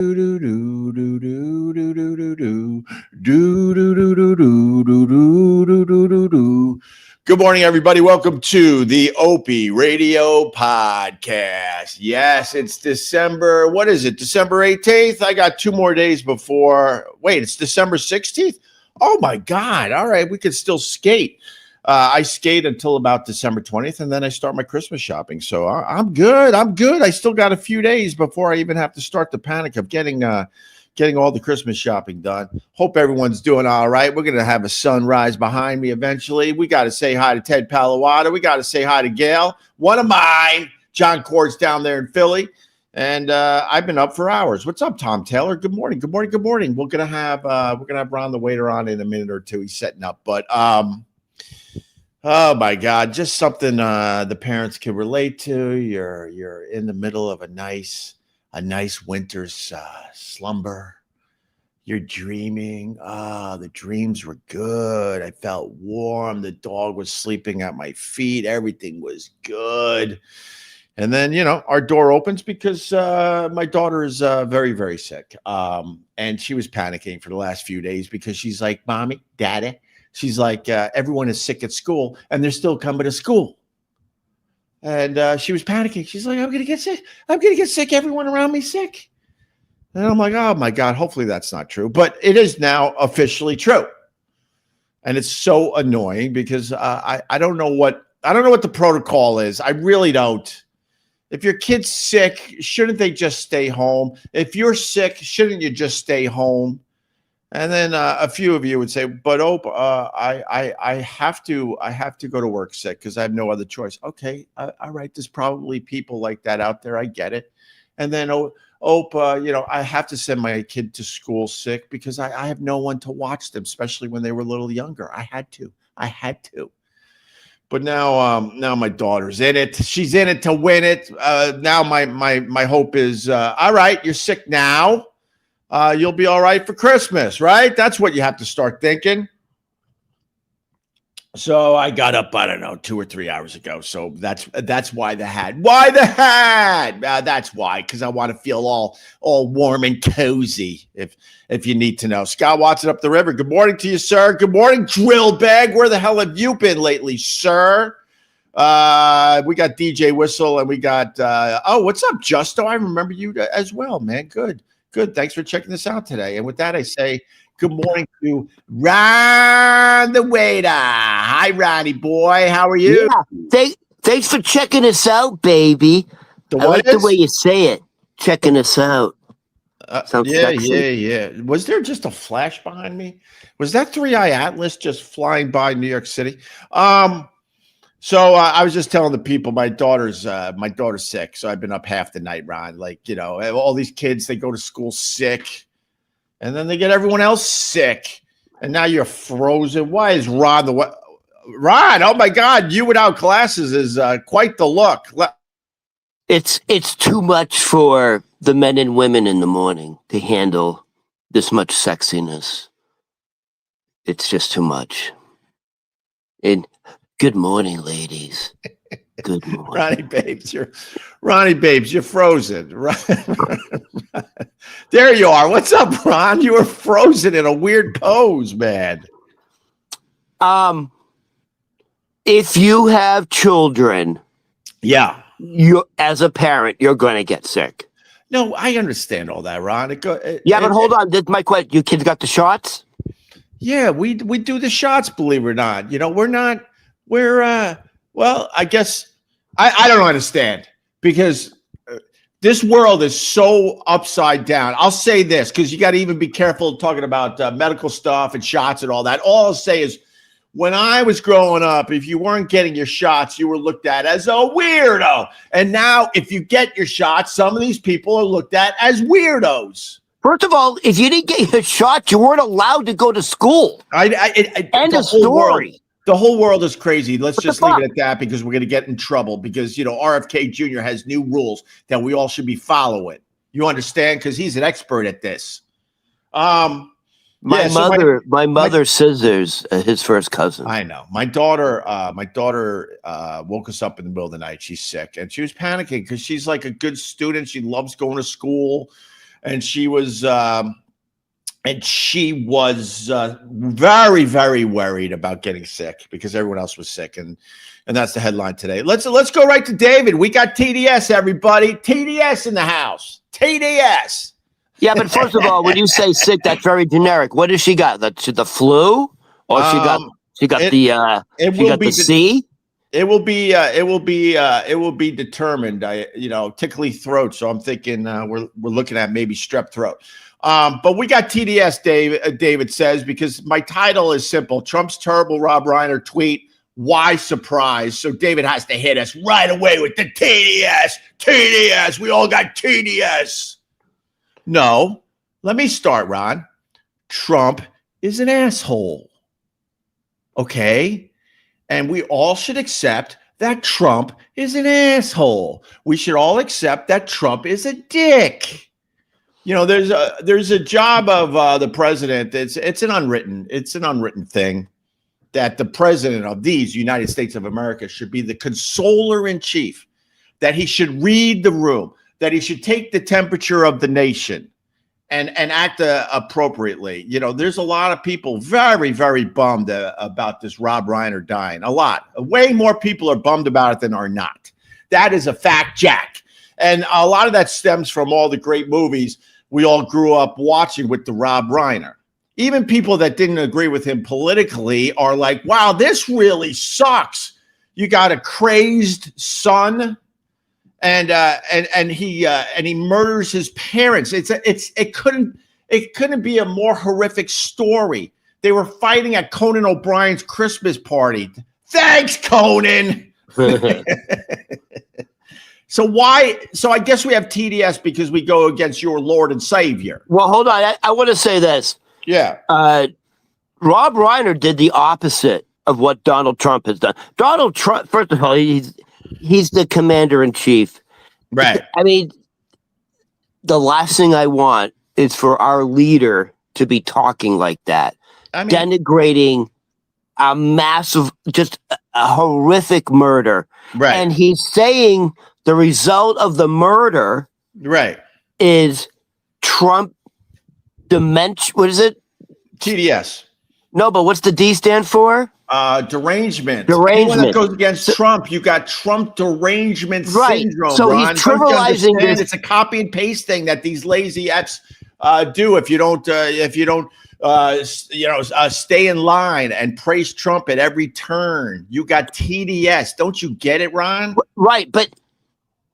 Do do do do do do do do do do do do do do do do do do do. Good morning, everybody. Welcome to the Opie Radio Podcast. Yes, it's December. What is it? December 18th. I got 2 more days before. Wait, it's December 16th. Oh my God! All right, we can still skate. I skate until about December 20th, and then I start my Christmas shopping. So I'm good. I'm good. I still got a few days before I even have to start the panic of getting all the Christmas shopping done. Hope everyone's doing all right. We're going to have a sunrise behind me eventually. We got to say hi to Ted Palawada. We got to say hi to Gail, one of mine. John Cord's down there in Philly. And I've been up for hours. What's up, Tom Taylor? Good morning. Good morning. Good morning. We're gonna have Ron the waiter on in a minute or two. He's setting up, but oh my God, just something the parents can relate to. You're in the middle of a nice winter's slumber. You're dreaming. The dreams were good. I felt warm. The dog was sleeping at my feet. Everything was good. And then, our door opens because my daughter is very, very sick. And she was panicking for the last few days because she's like, Mommy, Daddy. She's like, everyone is sick at school and they're still coming to school. And she was panicking. She's like, I'm going to get sick. I'm going to get sick. Everyone around me sick. And I'm like, oh my God, hopefully that's not true. But it is now officially true. And it's so annoying because I don't know what the protocol is. I really don't. If your kid's sick, shouldn't they just stay home? If you're sick, shouldn't you just stay home? And then a few of you would say, "But I have to go to work sick because I have no other choice." Okay, all right. There's probably people like that out there. I get it. And then I have to send my kid to school sick because I have no one to watch them, especially when they were a little younger. I had to. But now my daughter's in it. She's in it to win it. Now my hope is, all right, you're sick now. You'll be all right for Christmas, right? That's what you have to start thinking. So I got up, I don't know, 2 or 3 hours ago. So that's why the hat. Why the hat? That's why, because I want to feel all warm and cozy. If you need to know, Scott Watson up the river. Good morning to you, sir. Good morning, drill bag. Where the hell have you been lately, sir? We got DJ Whistle and we got what's up, Justo? I remember you as well, man. Good. Thanks for checking this out today. And with that, I say good morning to Ron the waiter. Hi, Ronnie boy. How are you? Yeah. Thanks for checking us out, baby. I like the way you say it. Checking us out. Sounds sexy. Yeah. Was there just a flash behind me? Was that 3-Eye Atlas just flying by New York City? So I was just telling the people my daughter's sick, so I've been up half the night, Ron. Like, all these kids, they go to school sick, and then they get everyone else sick, and now you're frozen. Why is Ron Ron? Oh my God, you without glasses is quite the look. It's too much for the men and women in the morning to handle this much sexiness. It's just too much. And good morning, ladies. Good morning. Ronnie Babes, you're frozen. There you are. What's up, Ron? You were frozen in a weird pose, man. If you have children, yeah, you as a parent, you're going to get sick. No, I understand all that, Ron. But hold on. That's my question. Your kids got the shots? Yeah, we do the shots, believe it or not. Well, I guess I don't understand because this world is so upside down. I'll say this because you got to even be careful talking about medical stuff and shots and all that. All I'll say is when I was growing up, if you weren't getting your shots, you were looked at as a weirdo. And now if you get your shots, some of these people are looked at as weirdos. First of all, if you didn't get your shot, you weren't allowed to go to school. End of story. The whole world is crazy. Let's just leave it at that because we're going to get in trouble because, RFK Jr. has new rules that we all should be following. You understand? Because he's an expert at this. My mother scissors his first cousin. I know. My daughter woke us up in the middle of the night. She's sick and she was panicking because she's like a good student. She loves going to school. and she was very, very worried about getting sick because everyone else was sick, and that's the headline today. Let's go right to David. We got TDS, everybody. TDS in the house. TDS. Yeah, but first of all, when you say sick, that's very generic. What does she got? The flu, or she got the C? It will be determined. Tickly throat. So I'm thinking we're looking at maybe strep throat. But we got TDS, David says, because my title is simple. Trump's terrible Rob Reiner tweet. Why surprise? So David has to hit us right away with the TDS. TDS. We all got TDS. No, let me start, Ron. Trump is an asshole. Okay? And we all should accept that Trump is an asshole. We should all accept that Trump is a dick. There's a job of the president. It's an unwritten thing that the president of these United States of America should be the consoler in chief, that he should read the room, that he should take the temperature of the nation and act appropriately. There's a lot of people very, very bummed about this Rob Reiner dying. A lot. Way more people are bummed about it than are not. That is a fact, Jack. And a lot of that stems from all the great movies we all grew up watching with the Rob Reiner. Even people that didn't agree with him politically are like, wow, this really sucks. You got a crazed son, and he murders his parents. It couldn't be a more horrific story. They were fighting at Conan O'Brien's Christmas party. Thanks, Conan. So I guess we have TDS because we go against your Lord and Savior. Well, hold on. I want to say this. Yeah. Rob Reiner did the opposite of what Donald Trump has done. Donald Trump, first of all, he's the commander in chief. Right. I mean, the last thing I want is for our leader to be talking like that, denigrating a massive, just a horrific murder. Right. And he's saying the result of the murder is Trump dementia. What is it? TDS. No, but what's the D stand for? Derangement. Derangement. Anyone that goes against Trump, you got Trump derangement syndrome. So Ron. he's trivializing this. It's a copy and paste thing that these lazy Fs do. If you don't stay in line and praise Trump at every turn, you got TDS. Don't you get it, Ron? Right, but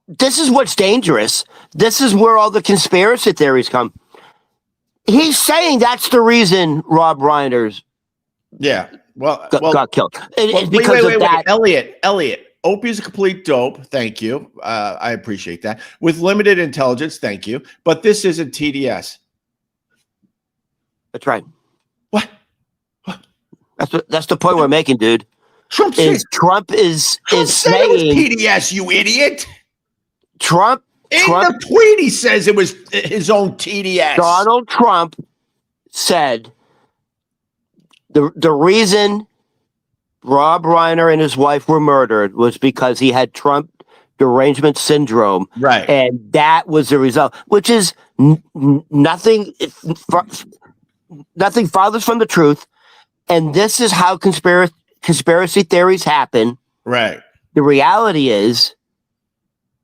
this is what's dangerous. This is where all the conspiracy theories come. He's saying that's the reason Rob Reiner's got killed. It's because of that. Elliot, Opie's a complete dope. Thank you. I appreciate that. With limited intelligence, thank you. But this isn't TDS. That's right. What? That's the point we're making, dude. Trump is said it was TDS, you idiot. Trump the tweet, he says it was his own TDS. Donald Trump said the reason Rob Reiner and his wife were murdered was because he had Trump derangement syndrome. Right. And that was the result, which is nothing farther from the truth. And this is how conspiracy theories happen. Right. The reality is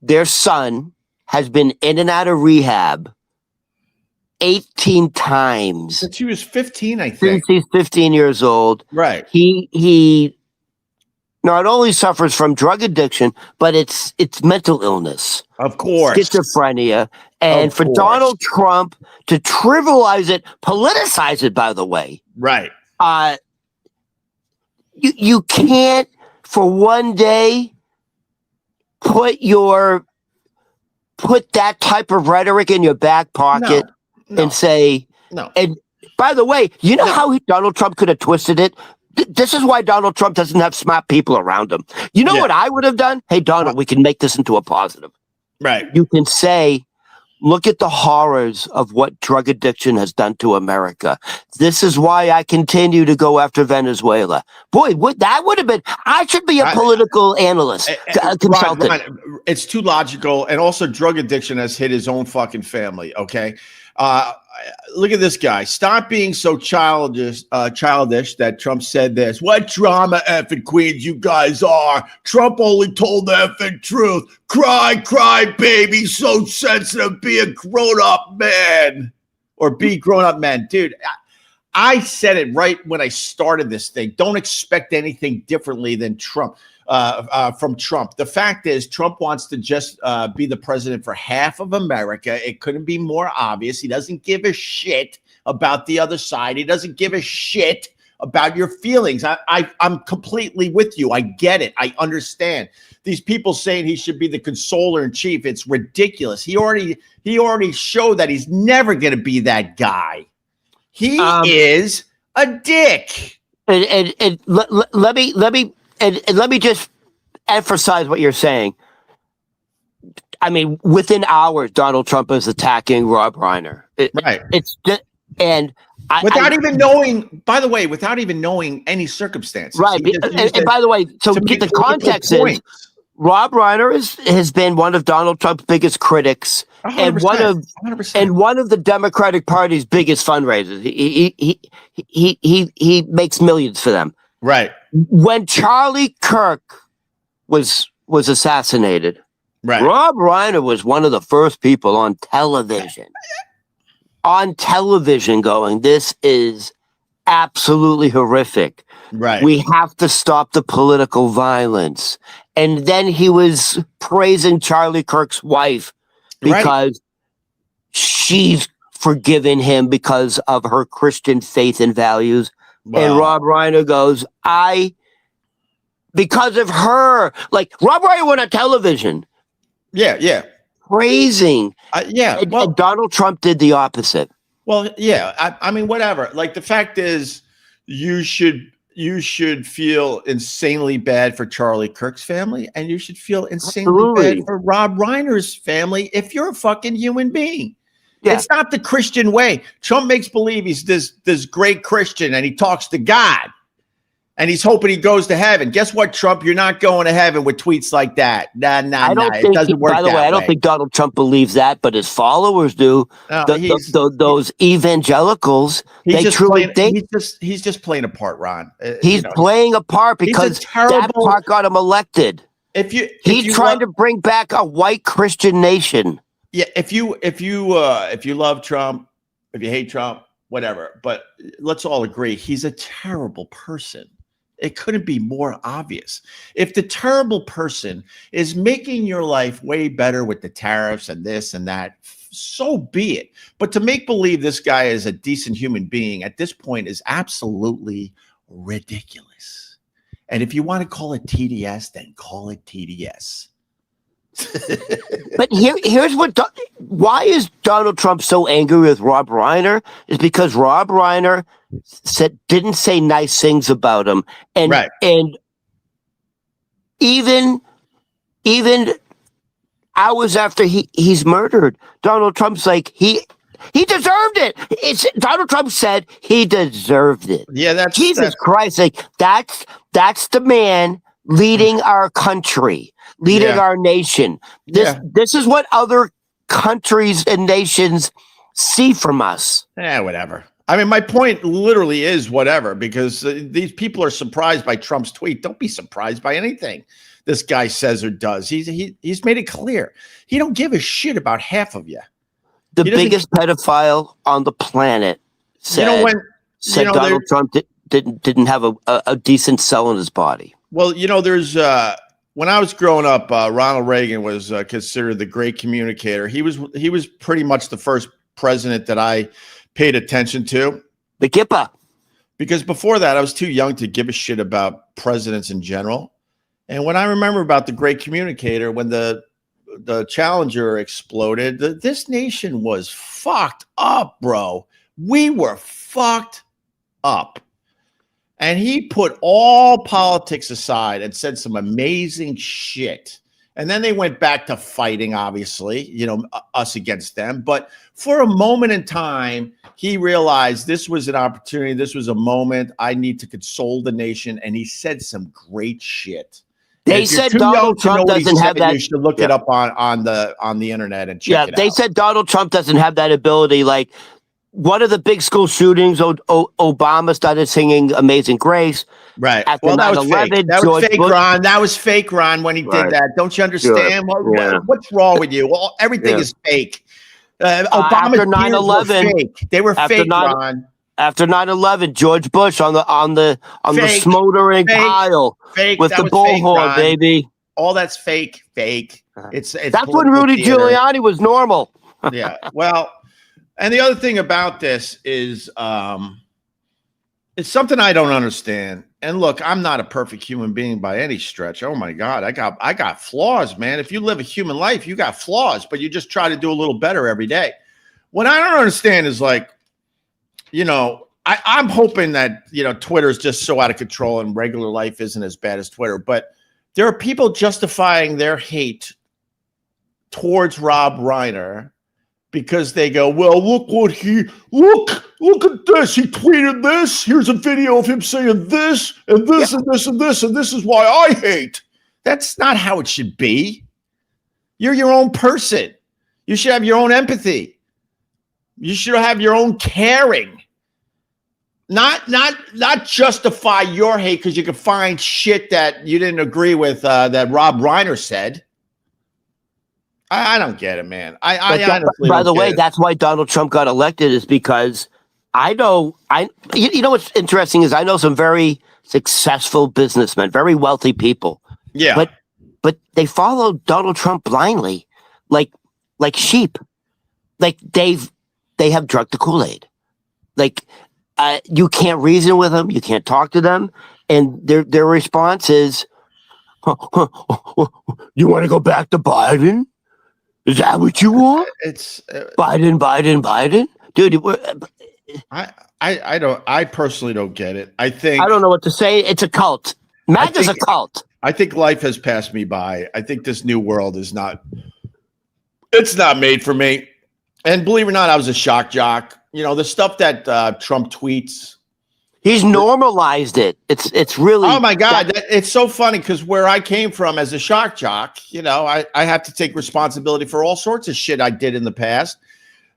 their son has been in and out of rehab 18 times. Since he was 15, I think. Since he's 15 years old. Right. He not only suffers from drug addiction, but it's mental illness. Of course. Schizophrenia. And for Donald Trump to trivialize it, politicize it, by the way. Right. You can't, for one day, put that type of rhetoric in your back pocket and say, no. And by the way, you know how Donald Trump could have twisted it? This is why Donald Trump doesn't have smart people around him. You know what I would have done? Hey, Donald, we can make this into a positive. Right. You can say, Look at the horrors of what drug addiction has done to America. This is why I continue to go after Venezuela. Boy, that would have been. I should be a political analyst, consultant. Ron, it's too logical, and also drug addiction has hit his own fucking family. Okay, look at this guy. Stop being so childish. That Trump said this. What drama effing queens you guys are. Trump only told the effing truth. Cry, baby. So sensitive. Be a grown-up man. Or be grown-up men. Dude, I said it right when I started this thing. Don't expect anything differently than Trump. From Trump. The fact is, Trump wants to just be the president for half of America. It couldn't be more obvious. He doesn't give a shit about the other side. He doesn't give a shit about your feelings. I'm completely with you. I get it. I understand. These people saying he should be the consoler in chief, it's ridiculous. He already showed that he's never going to be that guy. He is a dick. And let me just emphasize what you're saying. I mean, within hours, Donald Trump is attacking Rob Reiner. Right. It's just, and without even knowing, by the way, without even knowing any circumstances. Right. And by the way, so the context is Rob Reiner has been one of Donald Trump's biggest critics 100%, and 100%. and one of the Democratic Party's biggest fundraisers. He makes millions for them. Right. When Charlie Kirk was assassinated, right, Rob Reiner was one of the first people on television going, this is absolutely horrific. Right. We have to stop the political violence. And then he was praising Charlie Kirk's wife because she's forgiven him because of her Christian faith and values. Wow. And Rob Reiner goes, because of her, like Rob Reiner went on television. Yeah. Praising. And Donald Trump did the opposite. Well, yeah. I mean, whatever. Like, the fact is, you should feel insanely bad for Charlie Kirk's family, and you should feel insanely bad for Rob Reiner's family if you're a fucking human being. Yeah. It's not the Christian way. Trump makes believe he's this great Christian, and he talks to God, and he's hoping he goes to heaven. Guess what, Trump? You're not going to heaven with tweets like that. Nah. It doesn't work. By the way, I don't think Donald Trump believes that, but his followers do. No, those evangelicals, they truly think he's just playing a part, Ron. He's playing a part because that part got him elected. He's trying to bring back a white Christian nation. Yeah, if you love Trump, if you hate Trump, whatever, but let's all agree he's a terrible person. It couldn't be more obvious. If the terrible person is making your life way better with the tariffs and this and that, so be it. But to make believe this guy is a decent human being at this point is absolutely ridiculous. And if you want to call it TDS, then call it TDS. But here's why is Donald Trump so angry with Rob Reiner? Is because Rob Reiner didn't say nice things about him, and even hours after he's murdered, Donald Trump's like he deserved it. Donald Trump said he deserved it. Yeah, that's Jesus Christ. Like that's the man leading our country, leading our nation. This is what other countries and nations see from us. Whatever. I mean, my point literally is whatever, because these people are surprised by Trump's tweet. Don't be surprised by anything this guy says or does. He's made it clear. He don't give a shit about half of you. The biggest pedophile on the planet said Donald Trump didn't have a decent cell in his body. Well, there's when I was growing up, Ronald Reagan was considered the great communicator. He was pretty much the first president that I paid attention to. The Kippa. Because before that, I was too young to give a shit about presidents in general. And when I remember about the great communicator, when the Challenger exploded, this nation was fucked up, bro. We were fucked up. And he put all politics aside and said some amazing shit. And then they went back to fighting, obviously, us against them. But for a moment in time, he realized this was an opportunity. This was a moment. I need to console the nation. And he said some great shit. They said Donald Trump doesn't have that. You should look it up on the internet and check it out. They said Donald Trump doesn't have that ability. Like one of the big school shootings, Obama started singing "Amazing Grace." Right. After well, that 9/11, was fake. That was fake, Ron. That was fake, Ron, when he did that. Don't you understand? What's wrong with you? Well, everything is fake. Obama's after 9/11, fake. They were fake, Ron. After 9/11, George Bush on the smoldering pile with the bullhorn, baby. All that's fake. It's that's when Rudy Giuliani was normal. Yeah. Well, and the other thing about this is it's something I don't understand. And look, I'm not a perfect human being by any stretch. Oh my God, I got flaws, man. If you live a human life, you got flaws, but you just try to do a little better every day. What I don't understand is like, I'm hoping that, Twitter is just so out of control and regular life isn't as bad as Twitter, but there are people justifying their hate towards Rob Reiner because they go, well, look at this. He tweeted this. Here's a video of him saying this and this and this and this, and this is why I hate. That's not how it should be. You're your own person. You should have your own empathy. You should have your own caring. Not justify your hate because you can find shit that you didn't agree with that Rob Reiner said. I don't get it, man. I honestly by the way, that's why Donald Trump got elected is because you know what's interesting is I know some very successful businessmen, very wealthy people. Yeah. But they follow Donald Trump blindly, like sheep. Like they have drunk the Kool-Aid. Like you can't reason with them, you can't talk to them, and their response is, "You want to go back to Biden? Is that what you want? It's Biden, dude." I personally don't get it. I don't know what to say. It's a cult. MAGA's a cult. I think life has passed me by. I think this new world is not. It's not made for me. And believe it or not, I was a shock jock. The stuff that Trump tweets. He's normalized it. It's really. Oh my God, it's so funny because where I came from as a shock jock, I have to take responsibility for all sorts of shit I did in the past,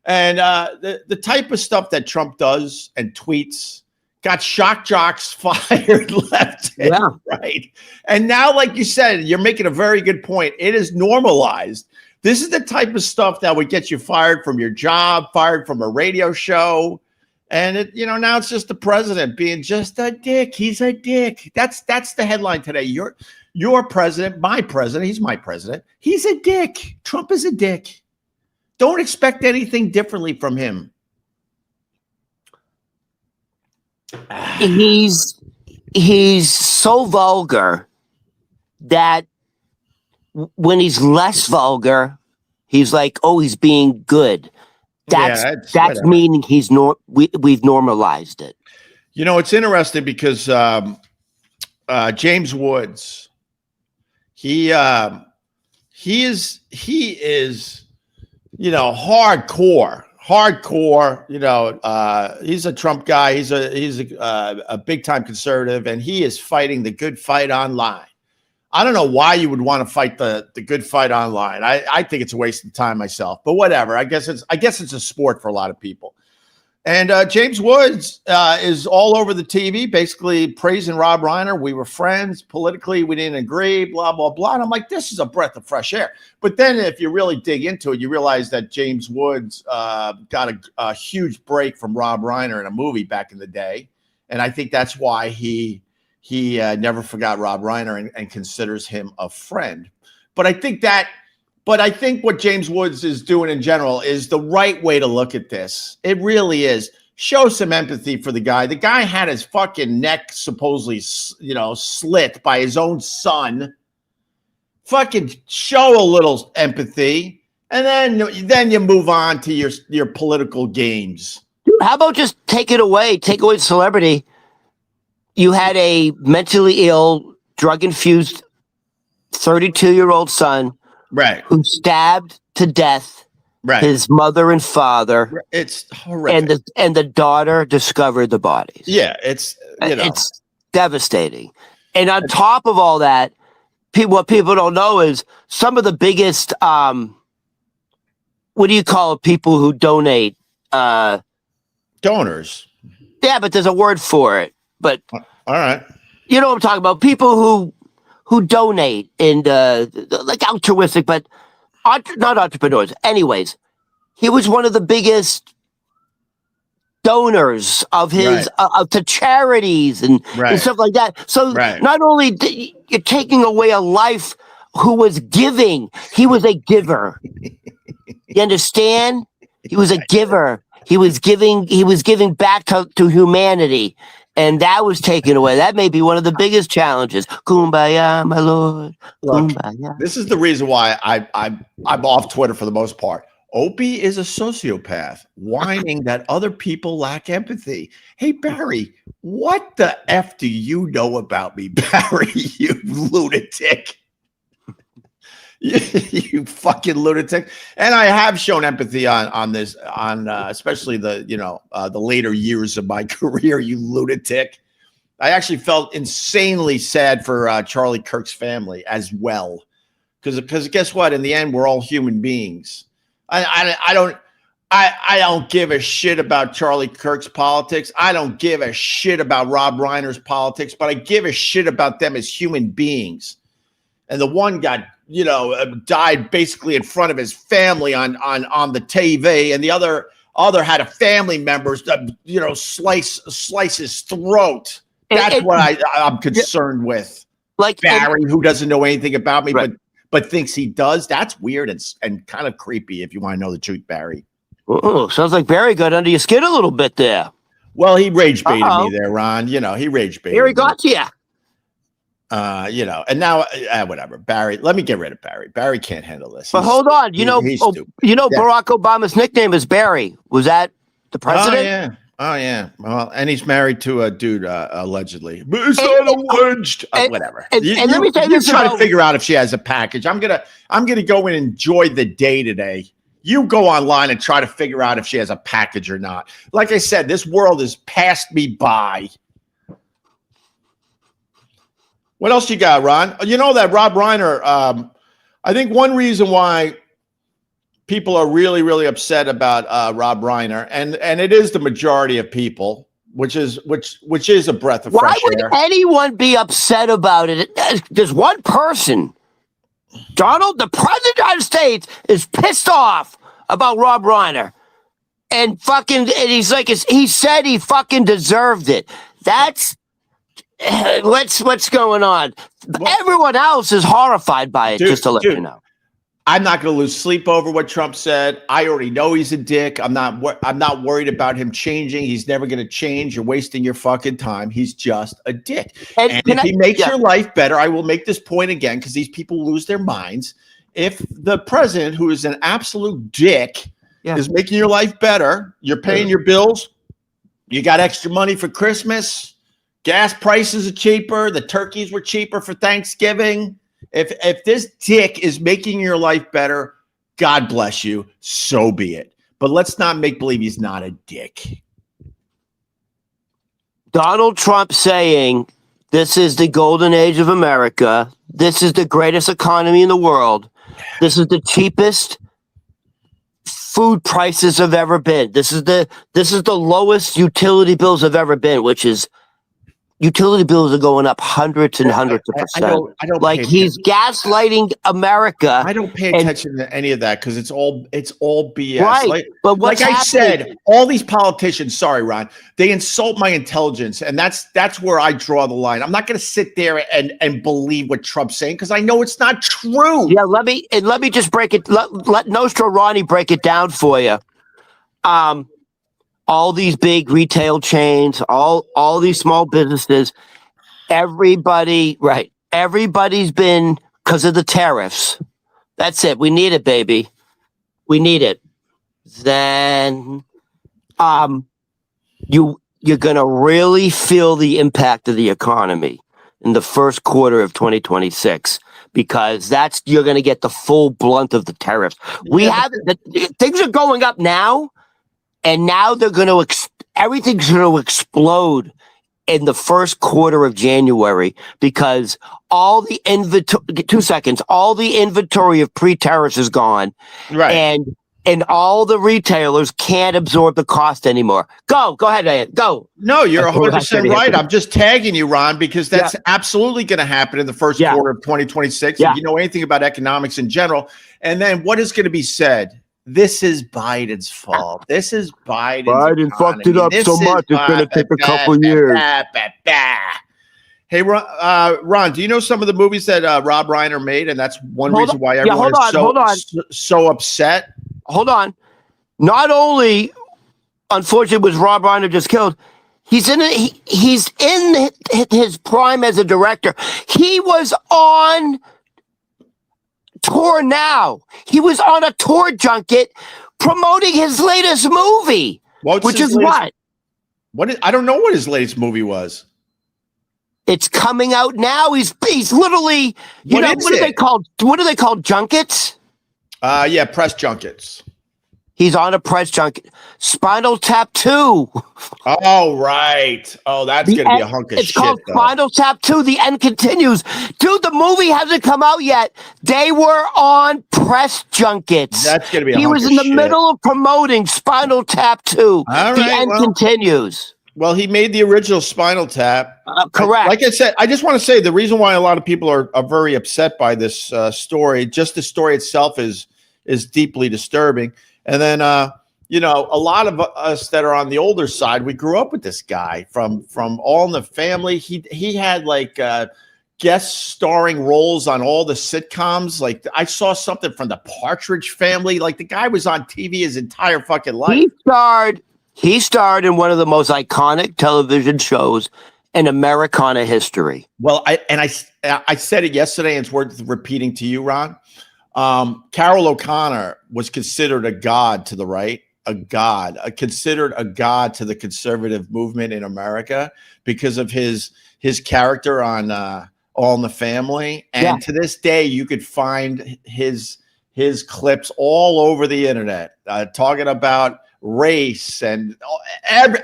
and the type of stuff that Trump does and tweets got shock jocks fired left and right. And now, like you said, you're making a very good point. It is normalized. This is the type of stuff that would get you fired from your job, fired from a radio show. And now it's just the president being just a dick. He's a dick. That's the headline today. Your president, my president, he's my president. He's a dick. Trump is a dick. Don't expect anything differently from him. He's so vulgar that when he's less vulgar, he's like, oh, he's being good. That's meaning we've normalized it. It's interesting because James Woods, he is hardcore. He's a Trump guy. He's a big time conservative, and he is fighting the good fight online. I don't know why you would want to fight the good fight online. I think it's a waste of time myself, but whatever. I guess it's a sport for a lot of people. And James Woods is all over the TV, basically praising Rob Reiner. We were friends. Politically, we didn't agree, blah, blah, blah. And I'm like, this is a breath of fresh air. But then if you really dig into it, you realize that James Woods got a huge break from Rob Reiner in a movie back in the day. And I think that's why he never forgot Rob Reiner and considers him a friend. But I think what James Woods is doing in general is the right way to look at this. It really is. Show some empathy for the guy. The guy had his fucking neck supposedly, slit by his own son. Fucking show a little empathy, and then you move on to your political games. How about just take away the celebrity? You had a mentally ill, drug-infused 32-year-old son Right. who stabbed to death Right. his mother and father, It's horrific. and the daughter discovered the bodies. Yeah, it's It's devastating. And on top of all that, what people don't know is some of the biggest what do you call it? People who donate? donors. Yeah, but there's a word for it. But All right. you know what I'm talking about? People who donate and like altruistic, but not entrepreneurs. Anyways, he was one of the biggest donors of his to charities and stuff like that. So not only you're taking away a life who was giving, he was a giver. You understand? He was a giver. He was giving back to humanity. And that was taken away. That may be one of the biggest challenges. Kumbaya, my lord. Look, Kumbaya. this is the reason why I'm off Twitter for the most part. Opie is a sociopath, whining that other people lack empathy. Hey, Barry, what the F do you know about me, Barry, you lunatic? You fucking lunatic. And I have shown empathy on this, especially the later years of my career, you lunatic. I actually felt insanely sad for Charlie Kirk's family as well. Because guess what? In the end, we're all human beings. I don't give a shit about Charlie Kirk's politics. I don't give a shit about Rob Reiner's politics, but I give a shit about them as human beings. And the one got, died basically in front of his family on the TV, and the other had a family member, slice his throat. That's what I'm concerned with. Like Barry, who doesn't know anything about me, but thinks he does. That's weird and kind of creepy, if you want to know the truth, Barry. Oh, sounds like Barry got under your skin a little bit there. Well, he rage baited me there, Ron. He rage baited. Here he got you. And now whatever. Barry, let me get rid of Barry. Barry can't handle this. But hold on, Barack Obama's nickname is Barry. Was that the president? Oh yeah. Well, and he's married to a dude allegedly. But it's not alleged. Whatever. And let me tell you this. Try to figure out if she has a package. I'm gonna go and enjoy the day today. You go online and try to figure out if she has a package or not. Like I said, this world has passed me by. What else you got, Ron? You know that Rob Reiner, I think one reason why people are really, really upset about Rob Reiner, and it is the majority of people, which is a breath of fresh air. Why would anyone be upset about it? There's one person. Donald, the president of the United States, is pissed off about Rob Reiner. And he's like, he said he fucking deserved it. That's what's going on. Everyone else is horrified by it, just to let you know. I'm not going to lose sleep over what Trump said. I already know he's a dick. I'm not worried about him changing. He's never going to change. You're wasting your fucking time. He's just a dick. And if he makes your life better, I will make this point again because these people lose their minds. If the president, who is an absolute dick, is making your life better, you're paying your bills, you got extra money for Christmas, gas prices are cheaper, the turkeys were cheaper for Thanksgiving. If this dick is making your life better, God bless you, so be it. But let's not make believe he's not a dick. Donald Trump saying this is the golden age of America. This is the greatest economy in the world. This is the cheapest food prices have ever been. This is the lowest utility bills have ever been, which is utility bills are going up hundreds and hundreds of percent. I don't like he's gaslighting America. I don't pay attention to any of that because it's all BS. Right. But like I said, all these politicians, sorry, Ron, they insult my intelligence. And that's where I draw the line. I'm not going to sit there and believe what Trump's saying because I know it's not true. Yeah, let me just break it. Let Nostro Ronnie break it down for you. All these big retail chains, all these small businesses, everybody's been, because of the tariffs. That's it. We need it, baby. We need it. Then you're going to really feel the impact of the economy in the first quarter of 2026 because you're going to get the full blunt of the tariffs. Things are going up now, and now they're going to everything's going to explode in the first quarter of January because all the inventory. 2 seconds. All the inventory of pre-tariffs is gone, right? And all the retailers can't absorb the cost anymore. Go ahead, Ian. Go. No, you're 100% right. I'm just tagging you, Ron, because that's absolutely going to happen in the first quarter of 2026. If you know anything about economics in general. And then what is going to be said? This is Biden's fault. This is Biden's Biden fucked it up so much. It's going to take a couple years. Hey, Ron, do you know some of the movies that Rob Reiner made? And that's one reason why everyone is so upset. Hold on. Not only, unfortunately, was Rob Reiner just killed, he's in his prime as a director. He was on tour now. He was on a tour junket promoting his latest movie. I don't know what his latest movie was. It's coming out now. He's literally, what are they called? What are they called? Junkets? Press junkets. He's on a press junket. Spinal Tap 2. Oh, right. Oh, that's going to be a hunk of shit. It's called Spinal Tap 2. The End Continues. Dude, the movie hasn't come out yet. They were on press junkets. That's going to be a hunk of shit. He was in the middle of promoting Spinal Tap 2. The End Continues. Well, he made the original Spinal Tap. Correct. Like I said, I just want to say the reason why a lot of people are very upset by this story, just the story itself is deeply disturbing. And then, a lot of us that are on the older side, we grew up with this guy from All in the Family. He had like guest starring roles on all the sitcoms. Like I saw something from the Partridge Family. Like the guy was on TV his entire fucking life. He starred in one of the most iconic television shows in Americana history. Well, I said it yesterday, and it's worth repeating to you, Ron. Carol O'Connor was considered a god to the right, considered a god to the conservative movement in America because of his character on All in the Family. And to this day, you could find his clips all over the internet talking about race and the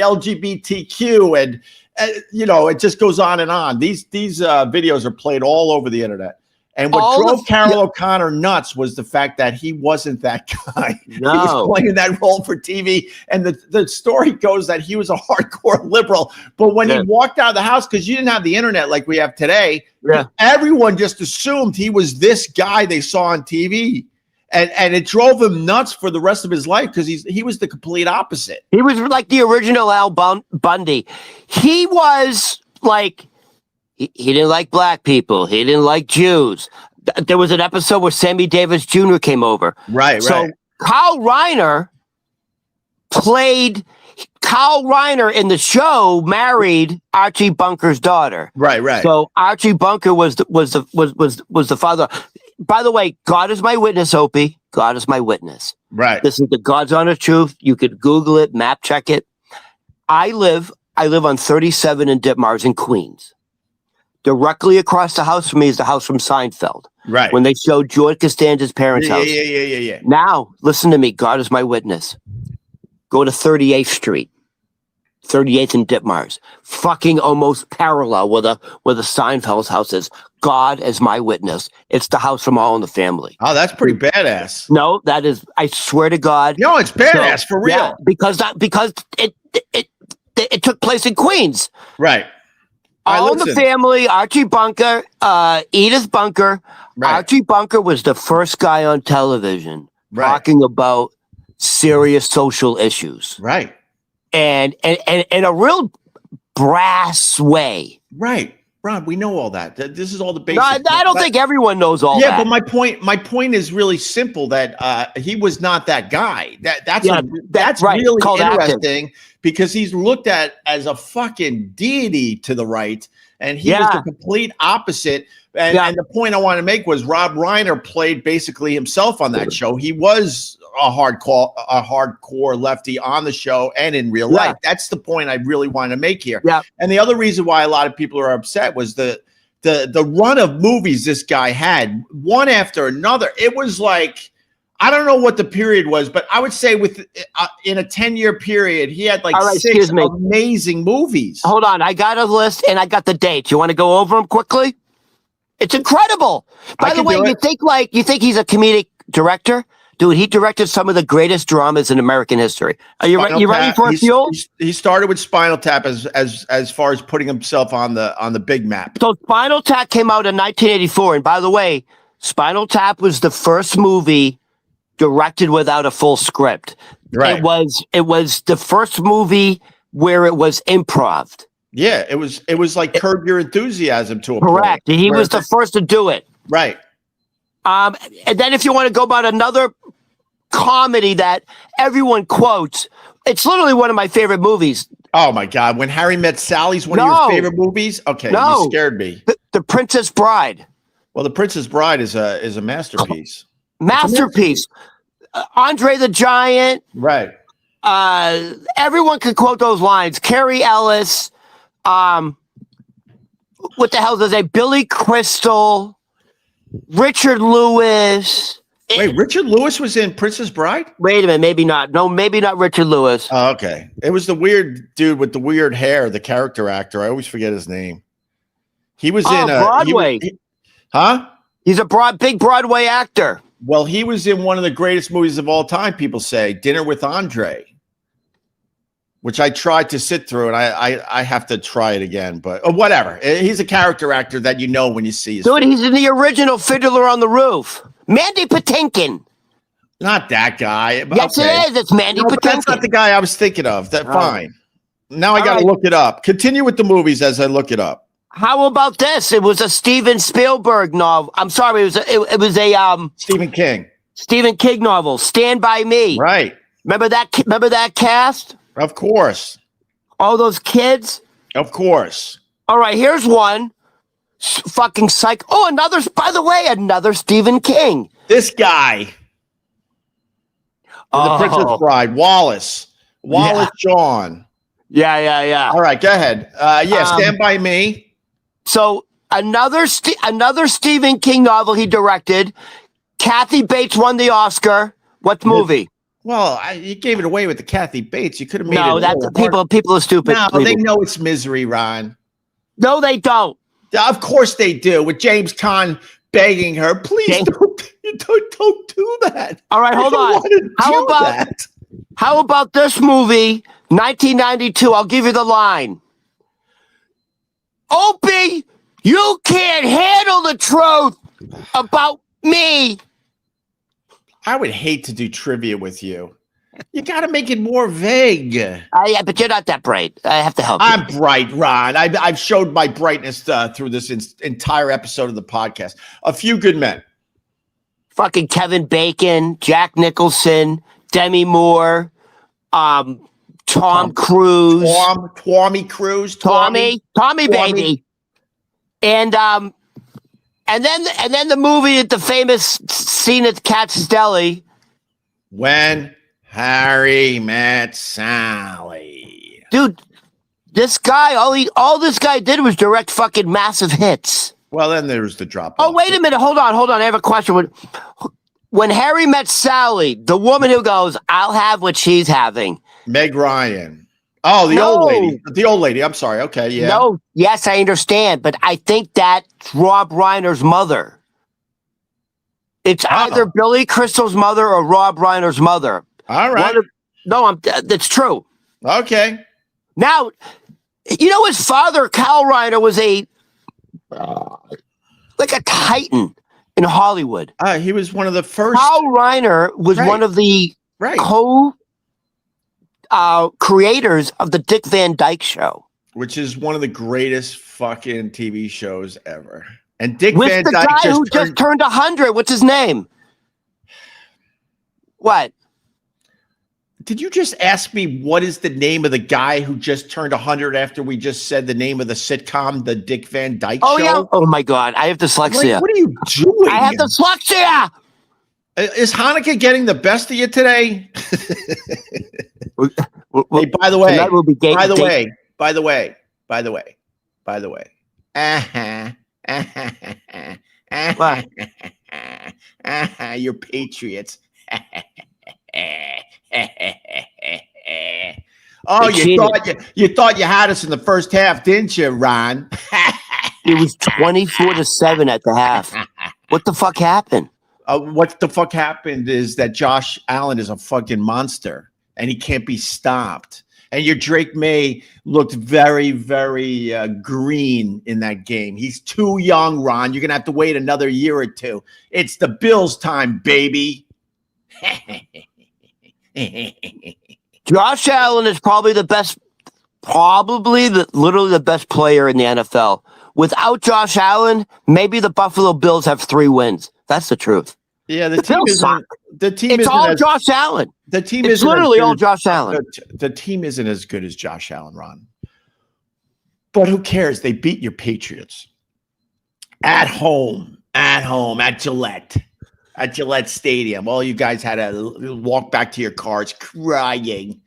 LGBTQ and it just goes on and on. These videos are played all over the internet. And what drove Carol O'Connor nuts was the fact that he wasn't that guy. No. He was playing that role for TV. And the story goes that he was a hardcore liberal. But when he walked out of the house, because you didn't have the internet like we have today, everyone just assumed he was this guy they saw on TV. And it drove him nuts for the rest of his life because he was the complete opposite. He was like the original Al Bundy. He was like... He didn't like black people. He didn't like Jews. There was an episode where Sammy Davis Jr. came over. Right. So Carl Reiner in the show married Archie Bunker's daughter. Right. So Archie Bunker was the father. By the way, God is my witness, Opie. God is my witness. Right. This is the God's honest truth. You could Google it, map check it. I live on 37 in Ditmars in Queens. Directly across the house from me is the house from Seinfeld. Right. When they showed George Costanza's parents' house. Yeah. Now, listen to me. God is my witness. Go to 38th Street. 38th and Ditmars. Fucking almost parallel where the Seinfeld's house is. God is my witness. It's the house from All in the Family. Oh, that's pretty badass. No, that is, I swear to God. No, it's badass for real. Yeah, because it took place in Queens. Right. All in the Family, Archie Bunker, Edith Bunker. Right. Archie Bunker was the first guy on television talking about serious social issues. Right. And in a real brass way. Right. Ron, we know all that. This is all the basics. No, I don't think everyone knows all that. Yeah, but my point is really simple that he was not that guy. That's right. Really interesting because he's looked at as a fucking deity to the right, and he was the complete opposite. And the point I wanted to make was Rob Reiner played basically himself on that show. He was a hardcore lefty on the show and in real life. That's the point I really wanted to make here. Yeah. And the other reason why a lot of people are upset was the the run of movies this guy had, one after another. It was like, I don't know what the period was, but I would say in a 10-year period, he had like All right, 6 amazing movies. Hold on, I got a list and I got the dates. You want to go over them quickly? It's incredible. By the way, you think he's a comedic director? Dude, he directed some of the greatest dramas in American history. Are you ready for Fuel? He started with Spinal Tap as far as putting himself on the big map. So Spinal Tap came out in 1984, and by the way, Spinal Tap was the first movie directed without a full script. Right. It was the first movie where it was improv. Yeah, it was like Curb Your Enthusiasm to a correct. point. He was the first to do it. Right. And then if you want to go about another comedy that everyone quotes, it's literally one of my favorite movies. Oh my God! When Harry Met Sally's one of your favorite movies. Okay, you scared me. The Princess Bride. Well, The Princess Bride is a masterpiece. Masterpiece. Andre the Giant. Right. Everyone can quote those lines. Carrie Ellis. What the hell does they? Billy Crystal. Richard Lewis. Wait, Richard Lewis was in Princess Bride? Wait a minute, maybe not. No, maybe not Richard Lewis. Oh, okay. It was the weird dude with the weird hair, the character actor. I always forget his name. He was in Broadway. He's a big Broadway actor. Well, he was in one of the greatest movies of all time, people say, Dinner with Andre, which I tried to sit through, and I have to try it again, but whatever. He's a character actor that you know when you see his Dude, he's in the original Fiddler on the Roof. Mandy Patinkin. Not that guy. Yes, okay. It is. It's Mandy Patinkin. That's not the guy I was thinking of. Fine. Now I got to look it up. Continue with the movies as I look it up. How about this? It was a Steven Spielberg novel. I'm sorry. It was a Stephen King. Stephen King novel. Stand by Me. Right. Remember that cast? Of course. All those kids? Of course. All right, here's one. Fucking psych. Oh, another Stephen King. This guy. The Princess Bride. Wallace Shawn. Yeah. All right, go ahead. Stand by Me. So another Stephen King novel he directed. Kathy Bates won the Oscar. What movie? Well, you gave it away with the Kathy Bates. You could have made it. No, people are stupid. No, they know it's Misery, Ron. No, they don't. Of course they do. With James Caan begging her, please don't do that. All right, hold on. How about this movie, 1992? I'll give you the line. Opie, you can't handle the truth about me. I would hate to do trivia with you. You got to make it more vague. Yeah, but you're not that bright. I have to help you. I'm bright, Ron. I've showed my brightness through this entire episode of the podcast. A Few Good Men. Fucking Kevin Bacon, Jack Nicholson, Demi Moore, Tom Cruise. Tommy, baby. And then the movie at the famous scene at Katz's Deli. When Harry Met Sally. Dude, this guy, all this guy did was direct fucking massive hits. Well, then there's the drop. Oh, wait a minute. Hold on. I have a question. When Harry Met Sally, the woman who goes, I'll have what she's having. Meg Ryan. Oh, the old lady. The old lady. I'm sorry. Okay, yeah. No, yes, I understand. But I think that's Rob Reiner's mother. It's either Billy Crystal's mother or Rob Reiner's mother. All right. That's true. Okay. Now, you know his father, Kyle Reiner, was like a titan in Hollywood. He was one of the first. Kyle Reiner was one of the creators of the Dick Van Dyke Show, which is one of the greatest fucking TV shows ever. And Dick with Van the Dyke guy who just turned 100. What's his name? What? Did you just ask me what is the name of the guy who just turned 100 after we just said the name of the sitcom, the Dick Van Dyke Show? Yeah. Oh my God, I have dyslexia. What are you doing? I have dyslexia. Is Hanukkah getting the best of you today? Hey, by the way. What? Your Patriots. Oh, They cheated. you thought you had us in the first half, didn't you, Ron? It was 24-7 at the half. What the fuck happened? What the fuck happened is that Josh Allen is a fucking monster and he can't be stopped. And your Drake May looked very, very green in that game. He's too young, Ron. You're going to have to wait another year or two. It's the Bills' time, baby. Josh Allen is probably the best, literally the best player in the NFL. Without Josh Allen, maybe the Buffalo Bills have 3 wins. That's the truth. Yeah, The Bills suck. It's all Josh Allen. The team is literally all Josh Allen. The team isn't as good as Josh Allen, Ron. But who cares? They beat your Patriots at home at Gillette Stadium. All you guys had to walk back to your cars crying.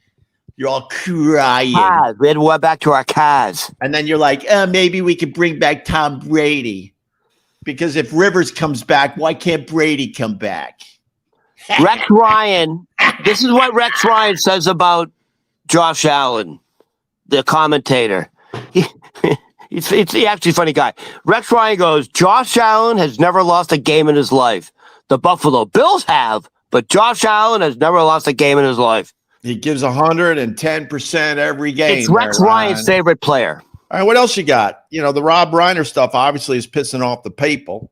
You're all crying. We had to walk back to our cars. And then you're like, maybe we could bring back Tom Brady. Because if Rivers comes back, why can't Brady come back? Rex Ryan. This is what Rex Ryan says about Josh Allen, the commentator. He's actually a funny guy. Rex Ryan goes, Josh Allen has never lost a game in his life. The Buffalo Bills have, but Josh Allen has never lost a game in his life. He gives 110% every game. It's Rex Ryan's favorite player. All right, what else you got? You know, the Rob Reiner stuff obviously is pissing off the people.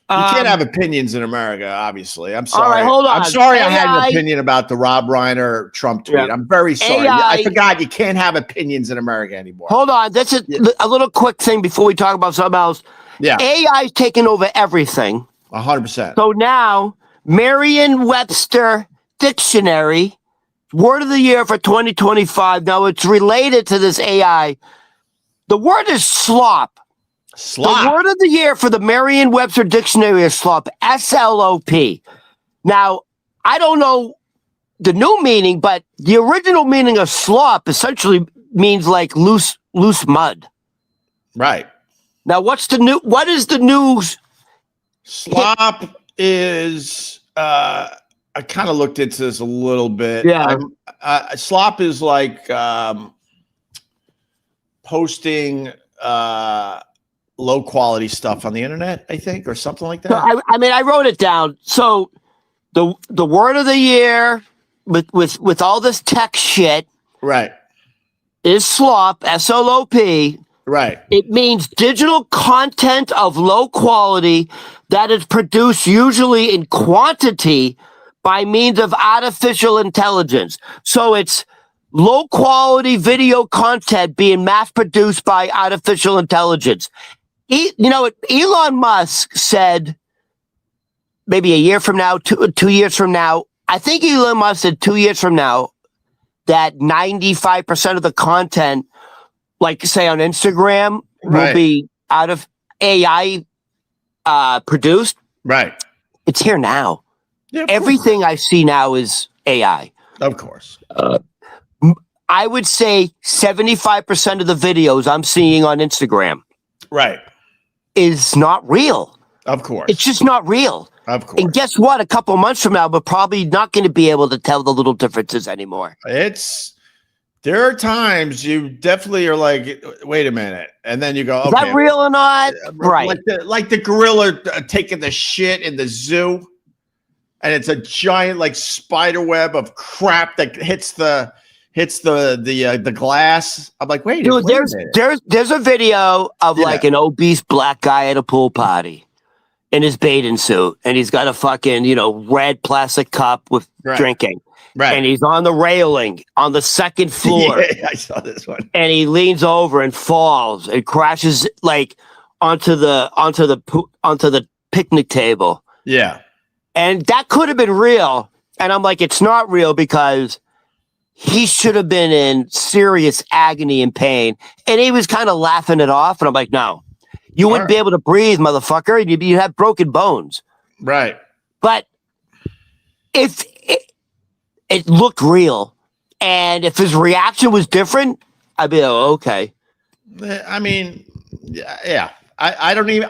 You can't have opinions in America, obviously. I'm sorry. All right, hold on. I'm sorry I had an opinion about the Rob Reiner Trump tweet. Yeah. I'm very sorry. I forgot you can't have opinions in America anymore. Hold on. That's a little quick thing before we talk about something else. Yeah. AI's taking over everything. 100%. So now, Merriam-Webster Dictionary, word of the year for 2025. Now, it's related to this AI. The word is slop. Slop. The word of the year for the Merriam-Webster Dictionary is slop. S-L-O-P. Now, I don't know the new meaning, but the original meaning of slop essentially means like loose mud. Right. Now, what is the news? Slop is, I kind of looked into this a little bit. Yeah. Slop is like posting low quality stuff on the internet, I think, or something like that. I mean, I wrote it down. So the word of the year with all this tech shit, right, is slop, S-L-O-P. Right. It means digital content of low quality that is produced usually in quantity by means of artificial intelligence. So it's low quality video content being mass produced by artificial intelligence. Elon Musk said maybe a year from now, 2 years from now, I think Elon Musk said 2 years from now that 95% of the content, like say on Instagram, will be out of AI produced. Right. It's here now. Yeah, everything I see now is AI. Of course. I would say 75% of the videos I'm seeing on Instagram is not real. Of course. It's just not real. Of course. And guess what? A couple months from now, we're probably not going to be able to tell the little differences anymore. There are times you definitely are like, wait a minute. And then you go, okay. Is that real or not? Right. Like the gorilla taking the shit in the zoo. And it's a giant like spider web of crap that hits the glass. I'm like, wait, dude, there's a video of like an obese black guy at a pool party in his bathing suit, and he's got a fucking red plastic cup with drinking. Right. And he's on the railing on the second floor. Yeah, I saw this one. And he leans over and falls and crashes like onto the picnic table. Yeah. And that could have been real. And I'm like, it's not real because he should have been in serious agony and pain. And he was kind of laughing it off. And I'm like, no, you wouldn't be able to breathe, motherfucker. You'd have broken bones. Right. But if it looked real, and if his reaction was different, I'd be like, oh, okay. I mean, yeah. I don't even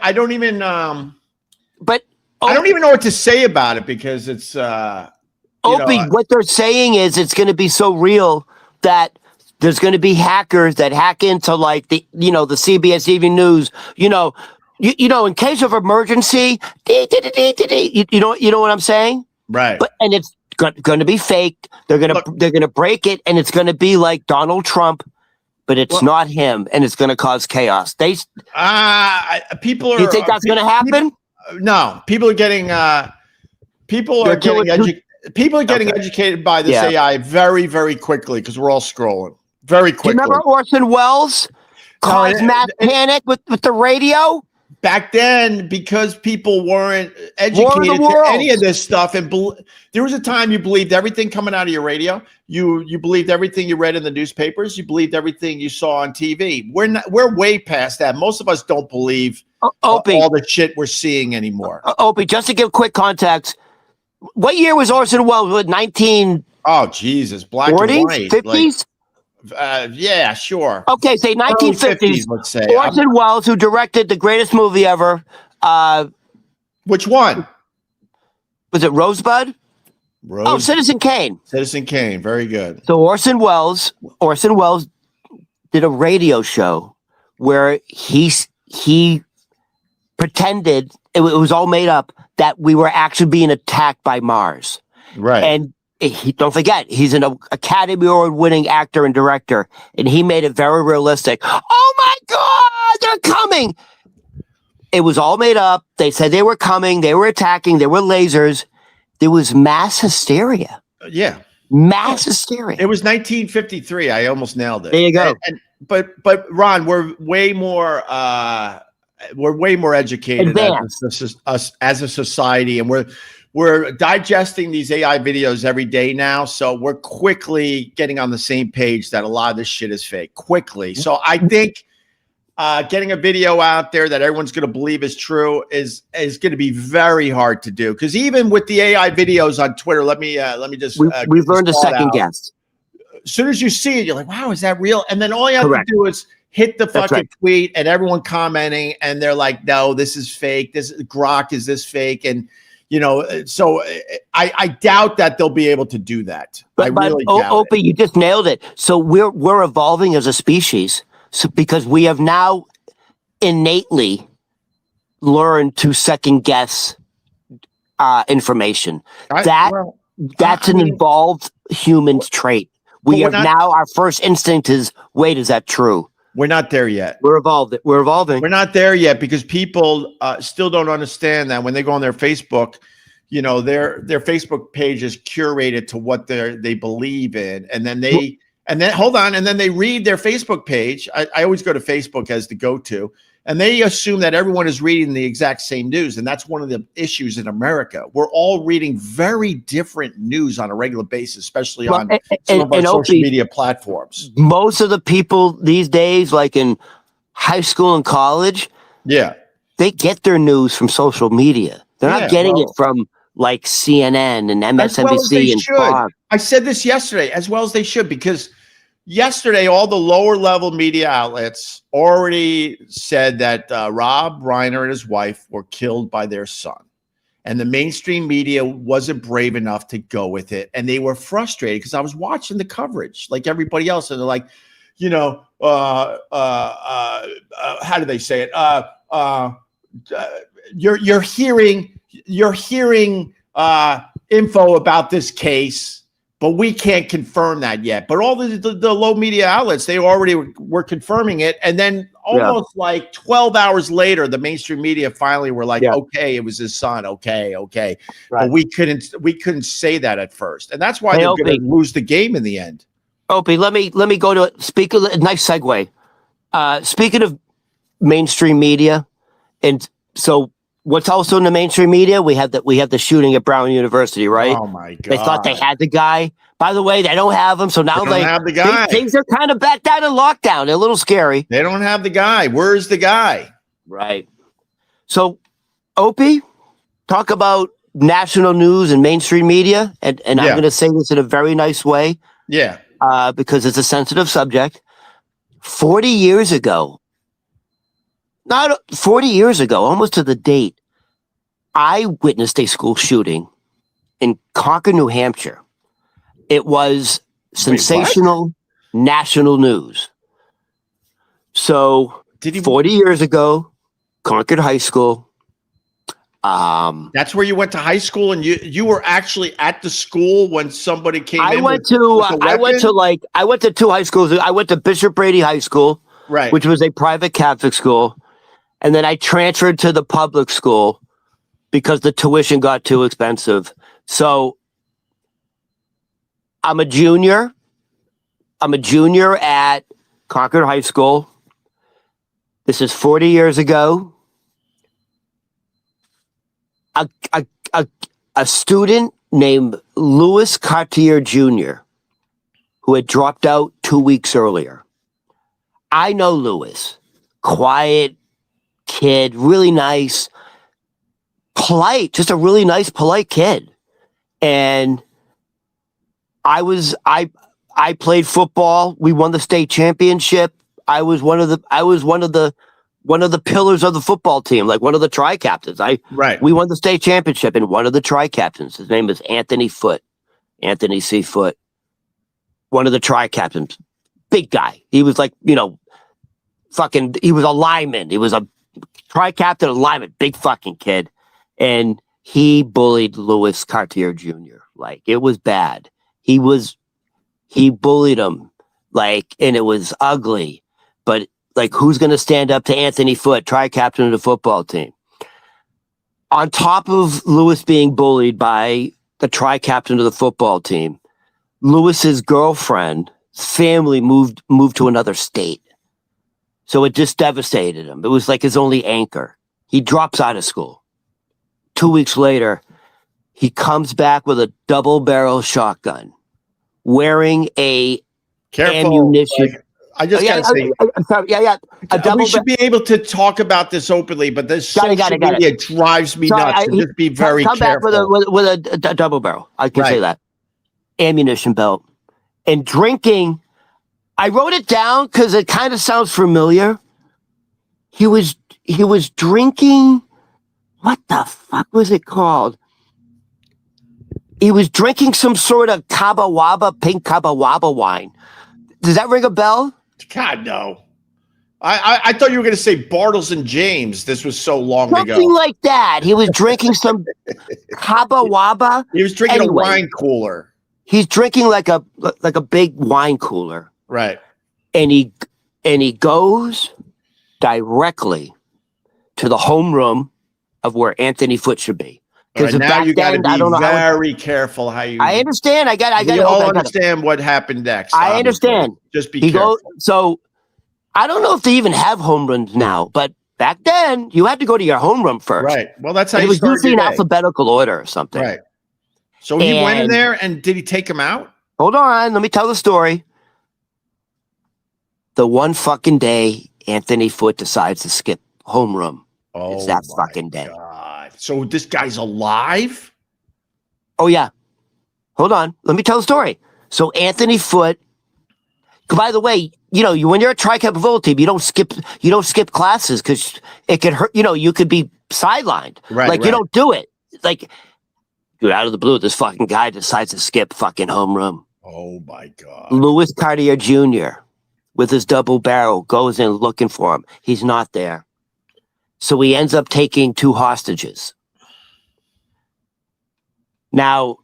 But I don't even know what to say about it because it's Opie, what they're saying is it's going to be so real that there's going to be hackers that hack into like the CBS Evening News. In case of emergency, you know what I'm saying? right. And it's going to be faked. They're gonna break it, and it's going to be like Donald Trump, but it's not him, and it's going to cause chaos. People are. You think that's going to happen? No, people are getting educated by this AI very, very quickly because we're all scrolling very quickly. Do you remember Orson Welles caused mass panic with the radio? Back then, because people weren't educated to any of this stuff, and there was a time you believed everything coming out of your radio. You believed everything you read in the newspapers. You believed everything you saw on TV. We're way past that. Most of us don't believe all the shit we're seeing anymore. Opie, just to give quick context, what year was Orson Welles? What, 19? Oh Jesus, black 40s, and white, 50s. Yeah, sure. Okay, say 1950s. Let's say Orson Welles, who directed the greatest movie ever. Which one? Was it Rosebud? Oh, Citizen Kane. Citizen Kane, very good. So Orson Welles did a radio show where he pretended it was all made up that we were actually being attacked by Mars. Right. And don't forget, he's an Academy Award-winning actor and director, and he made it very realistic. Oh my God, they're coming! It was all made up. They said they were coming. They were attacking. There were lasers. There was mass hysteria. Yeah, mass hysteria. It was 1953. I almost nailed it. There you go. But Ron, we're way more educated as a society, and we're digesting these AI videos every day now. So we're quickly getting on the same page that a lot of this shit is fake quickly. So I think getting a video out there that everyone's going to believe is true is going to be very hard to do. Because even with the AI videos on Twitter, let me just we've learned to second guess. As soon as you see it, you're like, wow, is that real? And then all you have to do is hit the fucking tweet, and everyone commenting, and they're like, no, this is fake. This Grok, is this fake? And so I doubt that they'll be able to do that. I really doubt Opie, you just nailed it. So we're evolving as a species, because we have now innately learned to second guess information. That's an evolved human trait. Now our first instinct is, wait, is that true? We're not there yet. We're evolving. We're not there yet because people still don't understand that when they go on their Facebook, their Facebook page is curated to what they believe in, and then they read their Facebook page. I always go to Facebook as the go-to, and they assume that everyone is reading the exact same news, and that's one of the issues in America. We're all reading very different news on a regular basis, especially on some of our social media platforms. Most of the people these days, like in high school and college, they get their news from social media. They're not getting it from like CNN and MSNBC and Fox. I said this yesterday, as well as they should, because yesterday, all the lower level media outlets already said that Rob Reiner and his wife were killed by their son. And the mainstream media wasn't brave enough to go with it. And they were frustrated because I was watching the coverage like everybody else. And they're like, how do they say it? You're hearing info about this case, but we can't confirm that yet. But all the low media outlets, they already were confirming it. And then almost like 12 hours later, the mainstream media finally were like, okay, it was his son. Okay. Right. But we couldn't say that at first. And that's why they're going to lose the game in the end. Opie, let me go to nice segue. Speaking of mainstream media, and so what's also in the mainstream media, we have the shooting at Brown University, right? Oh my God! They thought they had the guy. By the way, they don't have him, so now they have the guy. Things are kind of back down in lockdown. They're a little scary. They don't have the guy. Where's the guy? Right. So, Opie, talk about national news and mainstream media, and I'm going to say this in a very nice way. Yeah. Because it's a sensitive subject. 40 years ago, not 40 years ago, almost to the date, I witnessed a school shooting in Concord, New Hampshire. It was Wait, what? sensational national news. So Did he? 40 years ago, Concord High School. That's where you went to high school, and you were actually at the school when somebody came I in. went with a I went to weapon? I went to two high schools. I went to Bishop Brady High School, Right. which was a private Catholic school, and then I transferred to the public school because the tuition got too expensive. So I'm a junior. I'm a junior at Concord High School. This is 40 years ago. A student named Louis Cartier Jr., who had dropped out 2 weeks earlier. I know Louis. Quiet kid, really nice, polite, just a really nice, polite kid. And I played football. We won the state championship. I was one of the pillars of the football team, like one of the tri-captains. We won the state championship, and one of the tri-captains, his name is Anthony Foote, Anthony C. Foote, one of the tri-captains, big guy. He was like, he was a lineman. He was a tri-captain, a lineman, big fucking kid. And he bullied Louis Cartier Jr. Like, it was bad. He bullied him, like, and it was ugly. But like, who's going to stand up to Anthony Foote, tri-captain of the football team? On top of Louis being bullied by the tri-captain of the football team, Louis's girlfriend's family moved to another state. So it just devastated him. It was like his only anchor. He drops out of school. 2 weeks later, he comes back with a double-barrel shotgun, wearing a ammunition. Like, I just gotta say, I'm sorry. we should be able to talk about this openly, but this social media drives me nuts. So just be very careful. Come back with a double barrel. I can say that. Ammunition belt and drinking. I wrote it down because it kind of sounds familiar. He was drinking. What the fuck was it called? He was drinking some sort of pink Kabawaba wine. Does that ring a bell? God, no. I thought you were going to say Bartles and James. This was so long ago. Something like that. He was drinking some Kabawaba. He was drinking a wine cooler. He's drinking like a big wine cooler. Right. And he goes directly to the homeroom of where Anthony Foote should be. Because now you got to be very careful how you. I understand. I got. We all understand what happened next. I understand. Just be careful. So I don't know if they even have home runs now, but back then you had to go to your homeroom first. Right. Well, that's how it was usually in alphabetical order or something. Right. So he went in there, and did he take him out? Hold on, let me tell the story. The one fucking day Anthony Foote decides to skip homeroom. Oh, it's that fucking day. God. So this guy's alive? Oh yeah. Hold on. Let me tell the story. So Anthony Foote. By the way, when you're a tri-captain football team, you don't skip classes because it could hurt. You could be sidelined. Right. You don't do it. Like, dude, out of the blue, this fucking guy decides to skip fucking homeroom. Oh my God. Louis Cartier Jr. with his double barrel goes in looking for him. He's not there. So he ends up taking 2 hostages. Now,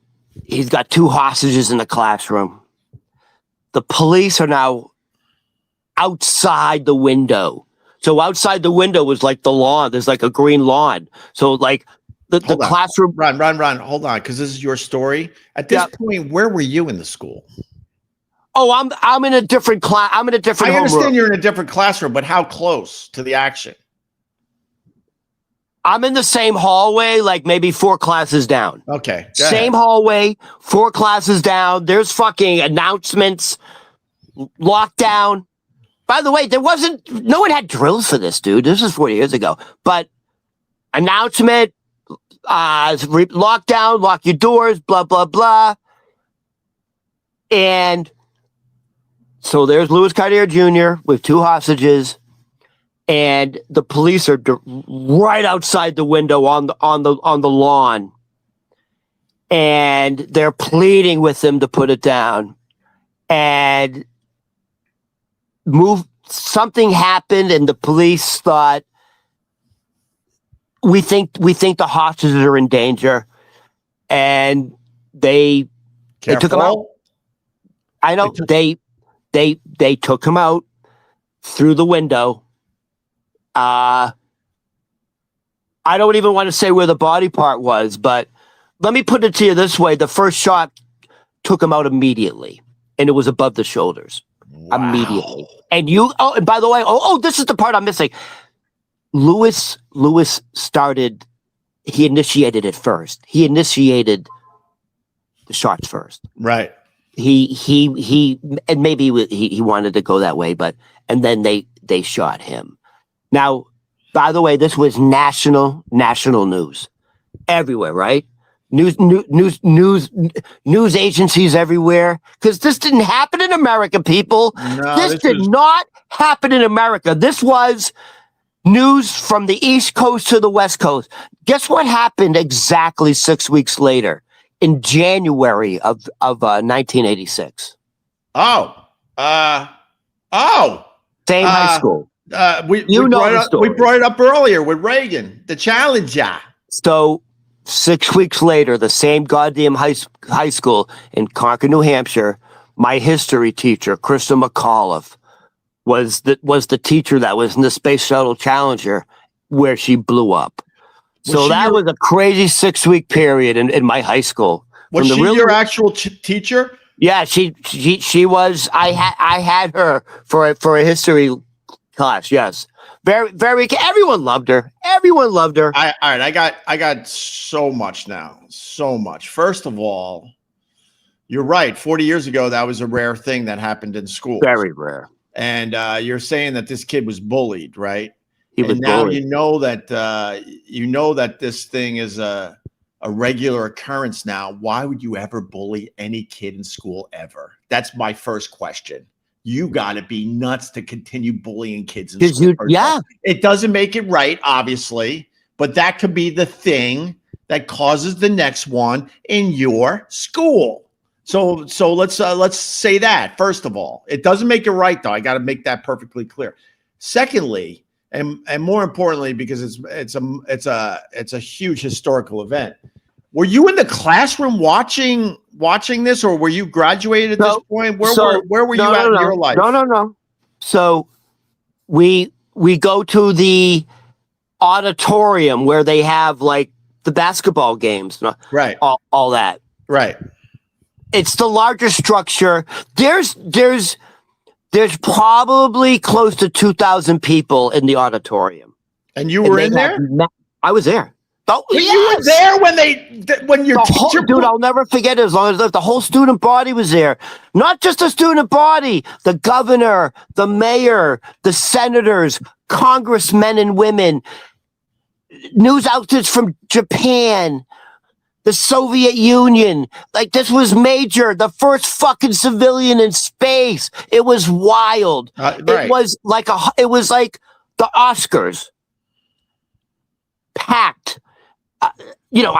he's got 2 hostages in the classroom. The police are now outside the window. So outside the window was like the lawn. There's like a green lawn. So like the classroom. Run. Hold on, because this is your story. At this point, where were you in the school? Oh, I'm in a different class. I'm in a different. I understand you're in a different classroom, but how close to the action? I'm in the same hallway, like maybe 4 classes down. Okay. Same hallway, 4 classes down. There's fucking announcements, lockdown. By the way, no one had drills for this, dude. This was 40 years ago. But announcement, lockdown, lock your doors, blah, blah, blah. And so there's Louis Cartier Jr. with 2 hostages. and the police are right outside the window on the lawn, and they're pleading with him to put it down. And something happened, and the police thought, we think the hostages are in danger, and they took him out. I know they took him out through the window. I don't even want to say where the body part was, but let me put it to you this way: the first shot took him out immediately, and it was above the shoulders. Wow. Immediately. And and by the way, this is the part I'm missing. Lewis started. He initiated it first. He initiated the shots first. Right. He and maybe he wanted to go that way, and then they shot him. Now, by the way, this was national news everywhere, right? News agencies everywhere, because this didn't happen in America, people. No, this did not happen in America. This was news from the East Coast to the West Coast. Guess what happened exactly 6 weeks later, in January of 1986? Same high school. We brought it up earlier with Reagan, the Challenger. So 6 weeks later, the same goddamn high school in Concord, New Hampshire, my history teacher, Krista McAuliffe, was the teacher that was in the Space Shuttle Challenger where she blew up. So that was a crazy 6 week period in my high school. Was she your actual teacher? Yeah, she was. I had her for a history class. Yes, very. Everyone loved her. Everyone loved her. All right, I got so much now. So much. First of all, you're right. 40 years ago, that was a rare thing that happened in school. Very rare. And you're saying that this kid was bullied, right? He was bullied. You know that this thing is a regular occurrence now. Why would you ever bully any kid in school ever? That's my first question. You got to be nuts to continue bullying kids in school. Yeah. It doesn't make it right, obviously, but that could be the thing that causes the next one in your school. So let's say that, first of all. It doesn't make it right, though. I got to make that perfectly clear. Secondly, and more importantly, because it's a huge historical event. Were you in the classroom watching this, or were you graduated at this point? Where were you at in your life? No. So we go to the auditorium where they have like the basketball games, right? All that, right? It's the larger structure. There's probably close to 2,000 people in the auditorium. And you were in there? I was there. Oh, yes. You were there when your teacher... Dude, I'll never forget it as long as I live. The whole student body was there. Not just the student body. The governor, the mayor, the senators, congressmen and women, news outlets from Japan, the Soviet Union. Like, this was major. The first fucking civilian in space. It was wild. Right. It was like the Oscars. Packed. We're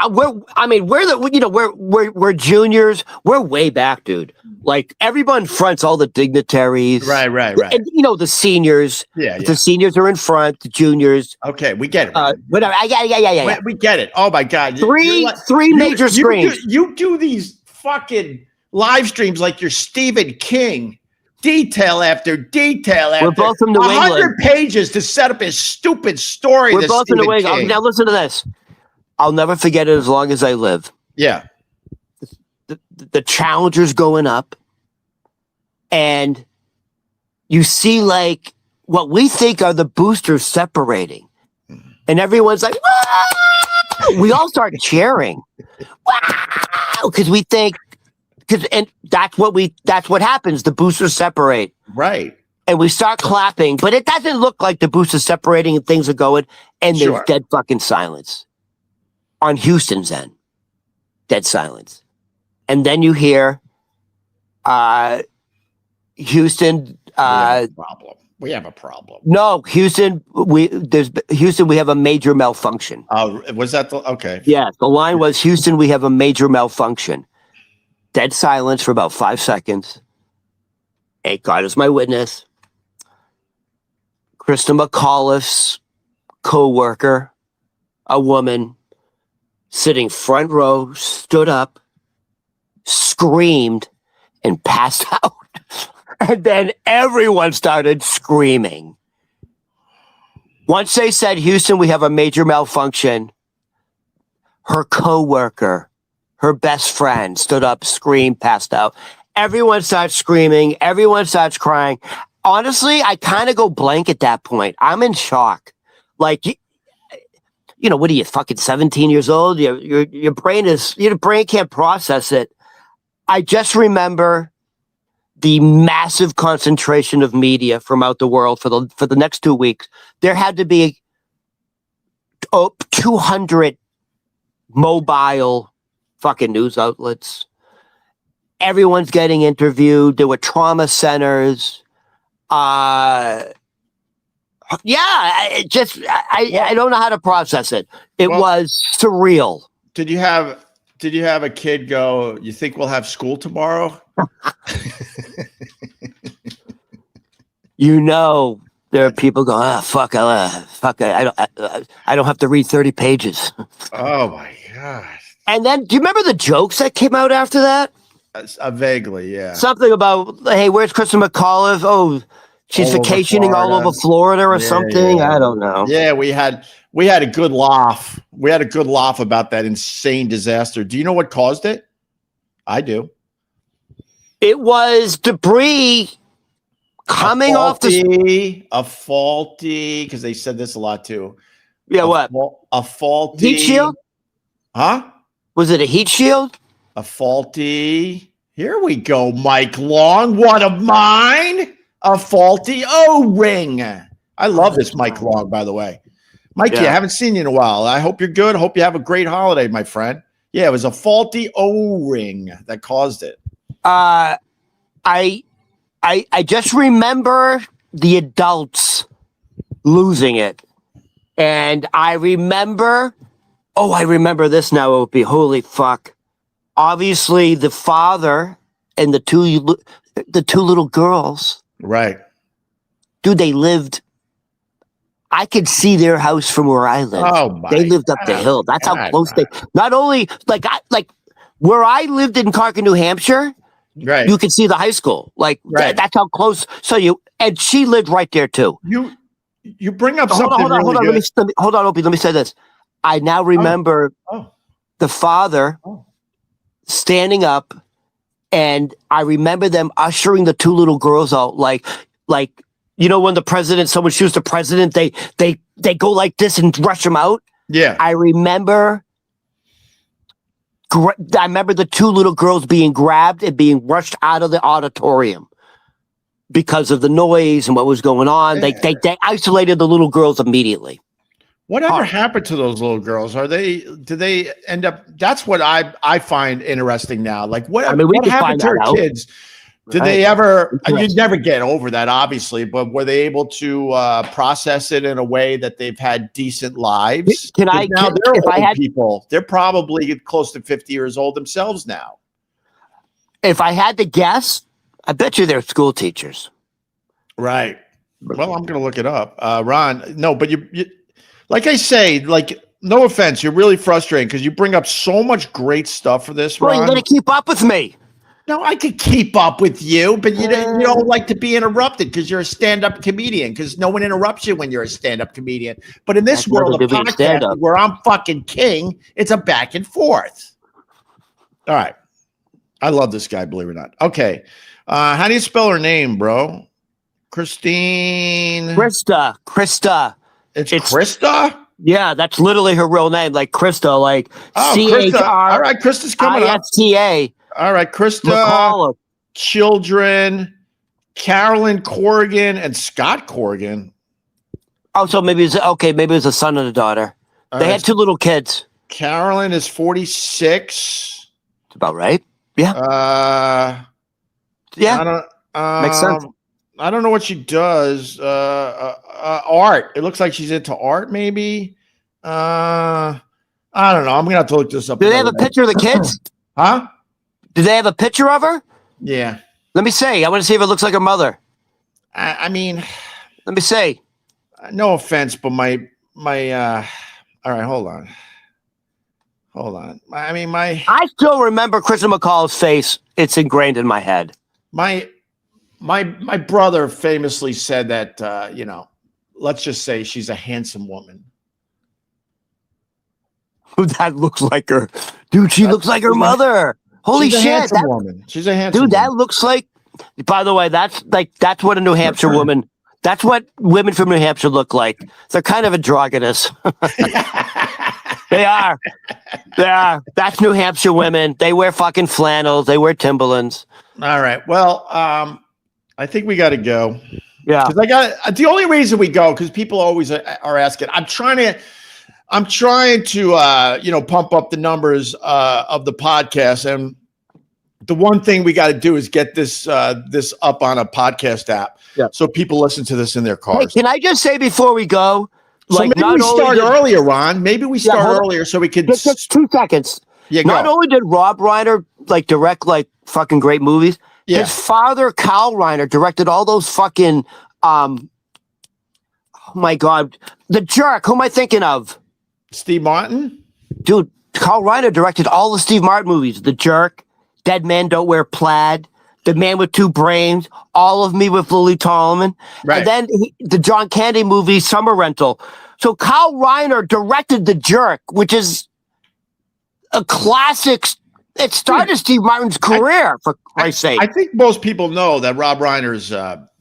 juniors. We're way back, dude. Like, everyone fronts all the dignitaries. Right. And the seniors. Yeah. The seniors are in front, the juniors. Okay, we get it. Whatever. Yeah. We get it. Oh my God. Three major screens. You do these fucking live streams like you're Stephen King. Detail after detail after. We're both from New England. 100 pages to set up his stupid story. We're both from New England. Now listen to this. I'll never forget it as long as I live. Yeah. The Challenger's going up, and you see like what we think are the boosters separating, and everyone's like, "Wow!" We all start cheering, "Wow!" Because we think, and that's what happens. The boosters separate, right? And we start clapping, but it doesn't look like the boosters separating and things are going, and there's dead fucking silence on Houston's end. Dead silence. And then you hear Houston, problem. We have a problem. No, Houston. We have a major malfunction. Was that okay? Yeah, the line was Houston. We have a major malfunction. Dead silence for about 5 seconds. Hey, God is my witness. Krista McAuliffe's co-worker, a woman, sitting front row, stood up, screamed, and passed out. And then everyone started screaming. Once they said, Houston, we have a major malfunction, her co-worker, her best friend, stood up, screamed, passed out. Everyone starts screaming. Everyone starts crying. Honestly, I kind of go blank at that point. I'm in shock. Like, you know, what are you, fucking 17 years old? Your brain can't process it. I just remember the massive concentration of media from out the world for the next 2 weeks. There had to be 200 mobile fucking news outlets. Everyone's getting interviewed. There were trauma centers. I don't know how to process it. It was surreal. Did you have a kid go, you think we'll have school tomorrow? You know, there are people going, fuck, I don't have to read 30 pages. Oh my God. And then, do you remember the jokes that came out after that? Vaguely, yeah. Something about, hey, where's Krista McAuliffe? Oh, she's vacationing all over Florida or something. Yeah. I don't know. Yeah, we had a good laugh. We had a good laugh about that insane disaster. Do you know what caused it? I do. It was debris coming off a faulty, because they said this a lot too. Yeah, what? A faulty heat shield? Huh? Was it a heat shield? A faulty. Here we go, Mike Long. One of mine. A faulty O-ring. I love this Mike Long, by the way. Mikey, I haven't seen you in a while. I hope you're good. Hope you have a great holiday, my friend. Yeah, it was a faulty O-ring that caused it. I just remember the adults losing it. And I remember this now, Opie. Holy fuck. Obviously, the father and the two little girls. Right. Dude, they lived. I could see their house from where I lived. Oh my! They lived up the hill. That's how close they. Not only like where I lived in Carson, New Hampshire. Right. You could see the high school. Like that's how close. And she lived right there too. You bring up something. Hold on. Hold on, Opie. Let me say this. I now remember the father standing up, and I remember them ushering the two little girls out, like you know when the president, someone shoots the president, they go like this and rush them out. Yeah, I remember the two little girls being grabbed and being rushed out of the auditorium because of the noise and what was going on. Yeah. They isolated the little girls immediately. Whatever happened to those little girls? Do they end up? That's what I find interesting now. Like what happened to her kids? Did they ever? You'd never get over that, obviously. But were they able to process it in a way that they've had decent lives? People. They're probably close to 50 years old themselves now. If I had to guess, I bet you they're school teachers. Right. Well, I'm going to look it up. Ron, no, but you like I say, like, no offense, you're really frustrating because you bring up so much great stuff for this, Ron. Well, you got to keep up with me. No, I could keep up with you, but you don't like to be interrupted because you're a stand-up comedian, because no one interrupts you when you're a stand-up comedian. But in this world of podcast where I'm fucking king, it's a back and forth. All right. I love this guy, believe it or not. Okay. How do you spell her name, bro? Krista. It's Krista? Yeah, that's literally her real name, like Krista, like Krista. All right, Krista's coming up. ISTA. All right, Krista, McAuliffe. Children, Carolyn Corrigan, and Scott Corrigan. Oh, so maybe it was a son and a daughter. They had two little kids. Carolyn is 46. That's about right. Yeah. Yeah. Makes sense. I don't know what she does. Art. It looks like she's into art, maybe. I don't know. I'm gonna have to look this up. Do they have a Another day. picture of the kids? Huh? Do they have a picture of her? Yeah. Let me see. I want to see if it looks like her mother. I mean, Let me see. no offense, but my all right, hold on. I mean, I still remember Kristen McCall's face. It's ingrained in my head. my brother famously said that let's just say she's a handsome woman. That looks like her. Dude, she looks like her mother. Holy She's a shit. handsome woman. She's a handsome Dude, that woman. looks like, by the way, that's what a New Hampshire woman, that's what women from New Hampshire look like. They're kind of androgynous. They are. That's New Hampshire women. They wear fucking flannels. They wear Timberlands. All right. Well, I think we got to go. Yeah. Because the only reason we go, because people always are asking. I'm trying to pump up the numbers of the podcast, and the one thing we got to do is get this up on a podcast app, so people listen to this in their cars. Hey, can I just say before we go, so maybe we start earlier, Ron. Maybe we start earlier so we could. Just 2 seconds. Yeah, Not go. only did Rob Reiner direct fucking great movies, his father Kyle Reiner directed all those fucking oh my god, The Jerk. Who am I thinking of? Steve Martin? Dude, Kyle Reiner directed all the Steve Martin movies. The Jerk, Dead Men Don't Wear Plaid, The Man with Two Brains, All of Me with Lily Tomlin, and then the John Candy movie Summer Rental. So Kyle Reiner directed The Jerk, which is a classic. It started Steve Martin's career, for Christ's sake. I think most people know that Rob Reiner's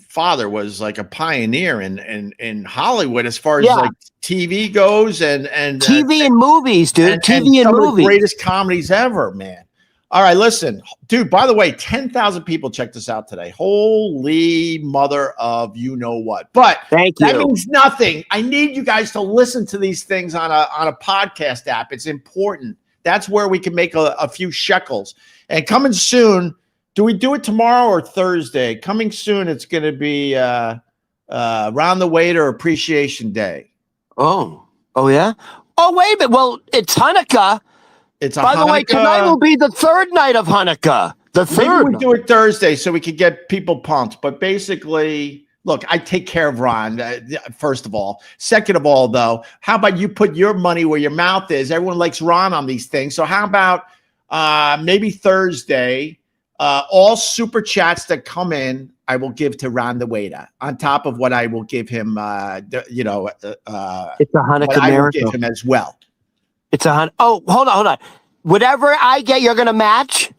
father was like a pioneer in Hollywood as far as like TV goes and TV and movies, dude. TV and some movies. of the greatest comedies ever, man. All right, listen, dude. By the way, 10,000 people checked this out today. Holy mother of you know what! But thank you. That means nothing. I need you guys to listen to these things on a podcast app. It's important. That's where we can make a few shekels. And coming soon. Do we do it tomorrow or Thursday? Coming soon, it's going to be Round the Waiter Appreciation Day. Oh yeah. Oh wait a minute. Well, it's Hanukkah. By the way, tonight will be the third night of Hanukkah. The third. Maybe we do it Thursday so we could get people pumped. But basically, look, I take care of Ron. First of all, second of all, though, how about you put your money where your mouth is? Everyone likes Ron on these things. So how about maybe Thursday? All super chats that come in, I will give to Ron the Waiter on top of what I will give him. It's a Hanukkah I will miracle. give him as well. It's a Oh, hold on. Whatever I get, you're gonna match. Is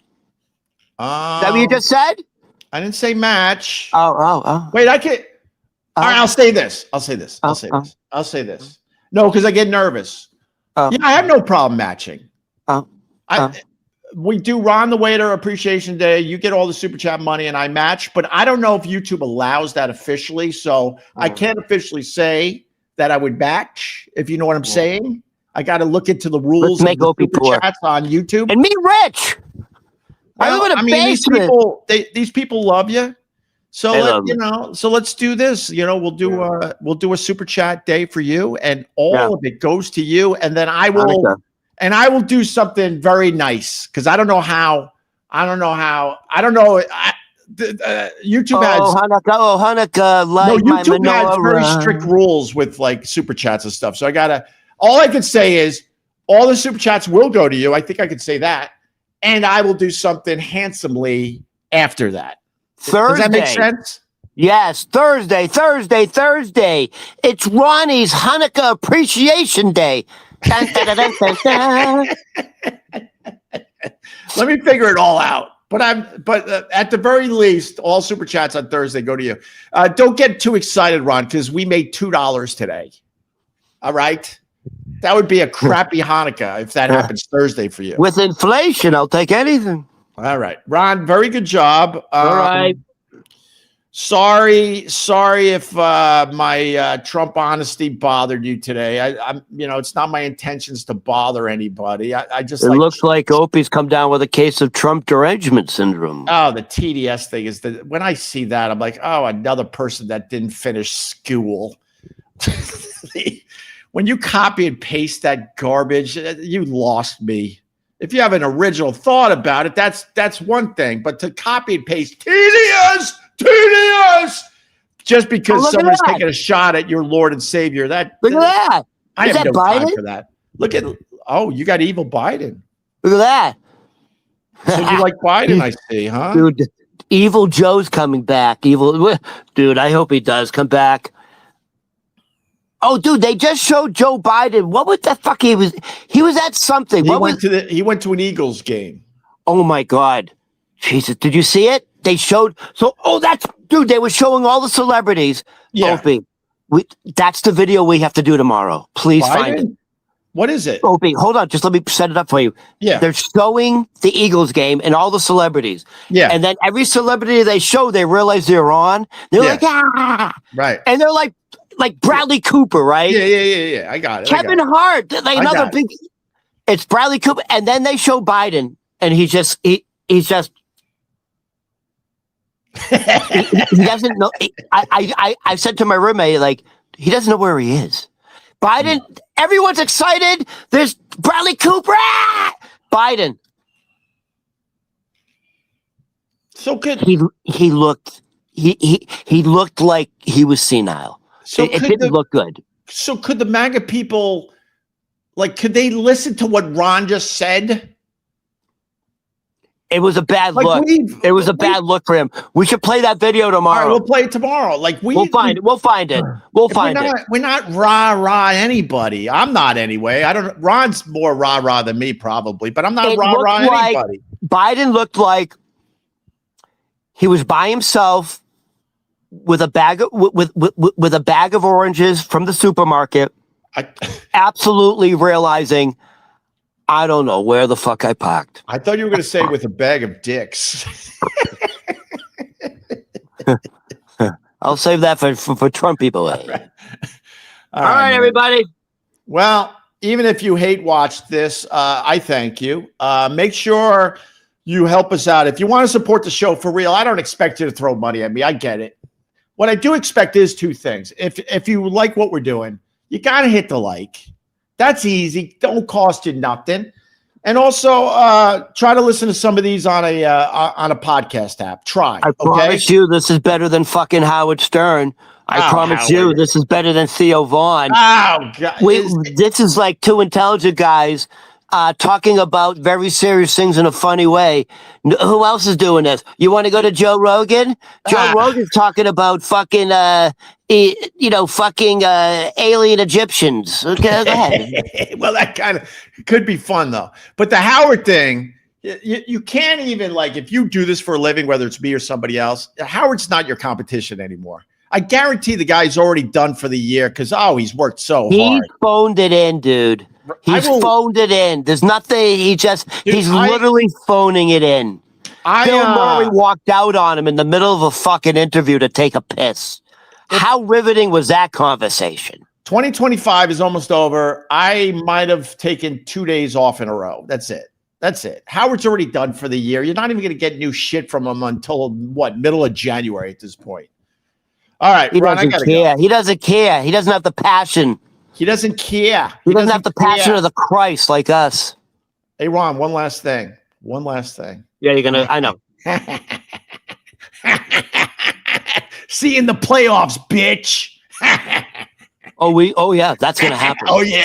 that what you just said? I didn't say match. Oh. Wait, I can't. All right, I'll say this. I'll say this. No, because I get nervous. I have no problem matching. We do Ron the Waiter Appreciation Day. You get all the super chat money and I match, but I don't know if YouTube allows that officially. So I can't officially say that I would match, if you know what I'm saying. I got to look into the rules of the super chats on YouTube. And me rich. I live in a basement. These people love you. So let's do this. We'll do a super chat day for you, and all of it goes to you, and then I will. And I will do something very nice because I don't know how. YouTube has Hanukkah. YouTube has very strict rules with super chats and stuff. So all I can say is all the super chats will go to you. I think I could say that, and I will do something handsomely after that. Thursday. Does that make sense? Yes, Thursday. It's Ronnie's Hanukkah Appreciation Day. Dun, dun, dun, dun, dun. Let me figure it all out. But at the very least, all super chats on Thursday go to you. Don't get too excited, Ron, because we made $2 today. All right, that would be a crappy Hanukkah if that happens Thursday for you. With inflation, I'll take anything. All right, Ron, very good job. All right. Sorry if my Trump honesty bothered you today. I'm, it's not my intentions to bother anybody. I just It looks like Opie's come down with a case of Trump derangement syndrome. Oh, the TDS thing is that when I see that, I'm like, oh, another person that didn't finish school. When you copy and paste that garbage, you lost me. If you have an original thought about it, that's one thing. But to copy and paste TDS, just because someone's taking a shot at your Lord and Savior, look at that. I have no time for that. Look at, you got evil Biden. Look at that. So you like Biden, I see, huh? Dude, evil Joe's coming back. Dude, I hope he does come back. Oh, dude, they just showed Joe Biden. What was the fuck he was at something. He went to an Eagles game. Oh my God. Jesus, did you see it? They showed dude, they were showing all the celebrities. Yeah. Opie, that's the video we have to do tomorrow. Please Biden? Find it. What is it? Opie, hold on. Just let me set it up for you. Yeah. They're showing the Eagles game and all the celebrities. Yeah. And then every celebrity they show, they realize they're on. They're like, ah. Right. And they're like Bradley Cooper, right? Yeah. I got it. Kevin Hart. Like another big. It's Bradley Cooper. And then they show Biden. And he's just. He doesn't know. I said to my roommate, like, he doesn't know where he is. Biden, everyone's excited. There's Bradley Cooper. Ah! Biden. So good. He looked like he was senile. So it didn't look good. So could the MAGA people, could they listen to what Ron just said? It was a bad look. It was a bad look for him. We should play that video tomorrow. All right, we'll play it tomorrow. We'll find it. We'll find it. We're not rah anybody. I'm not anyway. Ron's more rah than me probably, but I'm not rah anybody. Biden looked like he was by himself with a bag of with a bag of oranges from the supermarket, absolutely realizing, I don't know where the fuck I parked. I thought you were going to say with a bag of dicks. I'll save that for Trump people. All right, everybody. Well, even if you hate watch this, I thank you. Make sure you help us out. If you want to support the show for real, I don't expect you to throw money at me. I get it. What I do expect is two things. If you like what we're doing, you got to hit the like. That's easy. Don't cost you nothing. And also try to listen to some of these on a podcast app. Try. I promise you this is better than fucking Howard Stern. I promise you this is better than Theo Vaughn. Oh, God. This is like two intelligent guys talking about very serious things in a funny way. Who else is doing this? You want to go to Joe Rogan? Joe Rogan's talking about fucking, fucking alien Egyptians. Okay, go ahead. Well, that kind of could be fun though. But the Howard thing, you can't even if you do this for a living, whether it's me or somebody else, Howard's not your competition anymore. I guarantee the guy's already done for the year because he's worked so hard. He phoned it in, dude. He's phoned it in. There's nothing. He's literally phoning it in. Bill Murray walked out on him in the middle of a fucking interview to take a piss. How riveting was that conversation? 2025 is almost over. I might have taken 2 days off in a row. That's it. Howard's already done for the year. You're not even going to get new shit from him until middle of January at this point. All right, Ron, I gotta go. He doesn't care. He doesn't have the passion. He doesn't care. He doesn't have the passion of the Christ like us. Hey, Ron, one last thing. Yeah, you're gonna. I know. See you in the playoffs, bitch. Oh yeah, that's gonna happen. Oh yeah.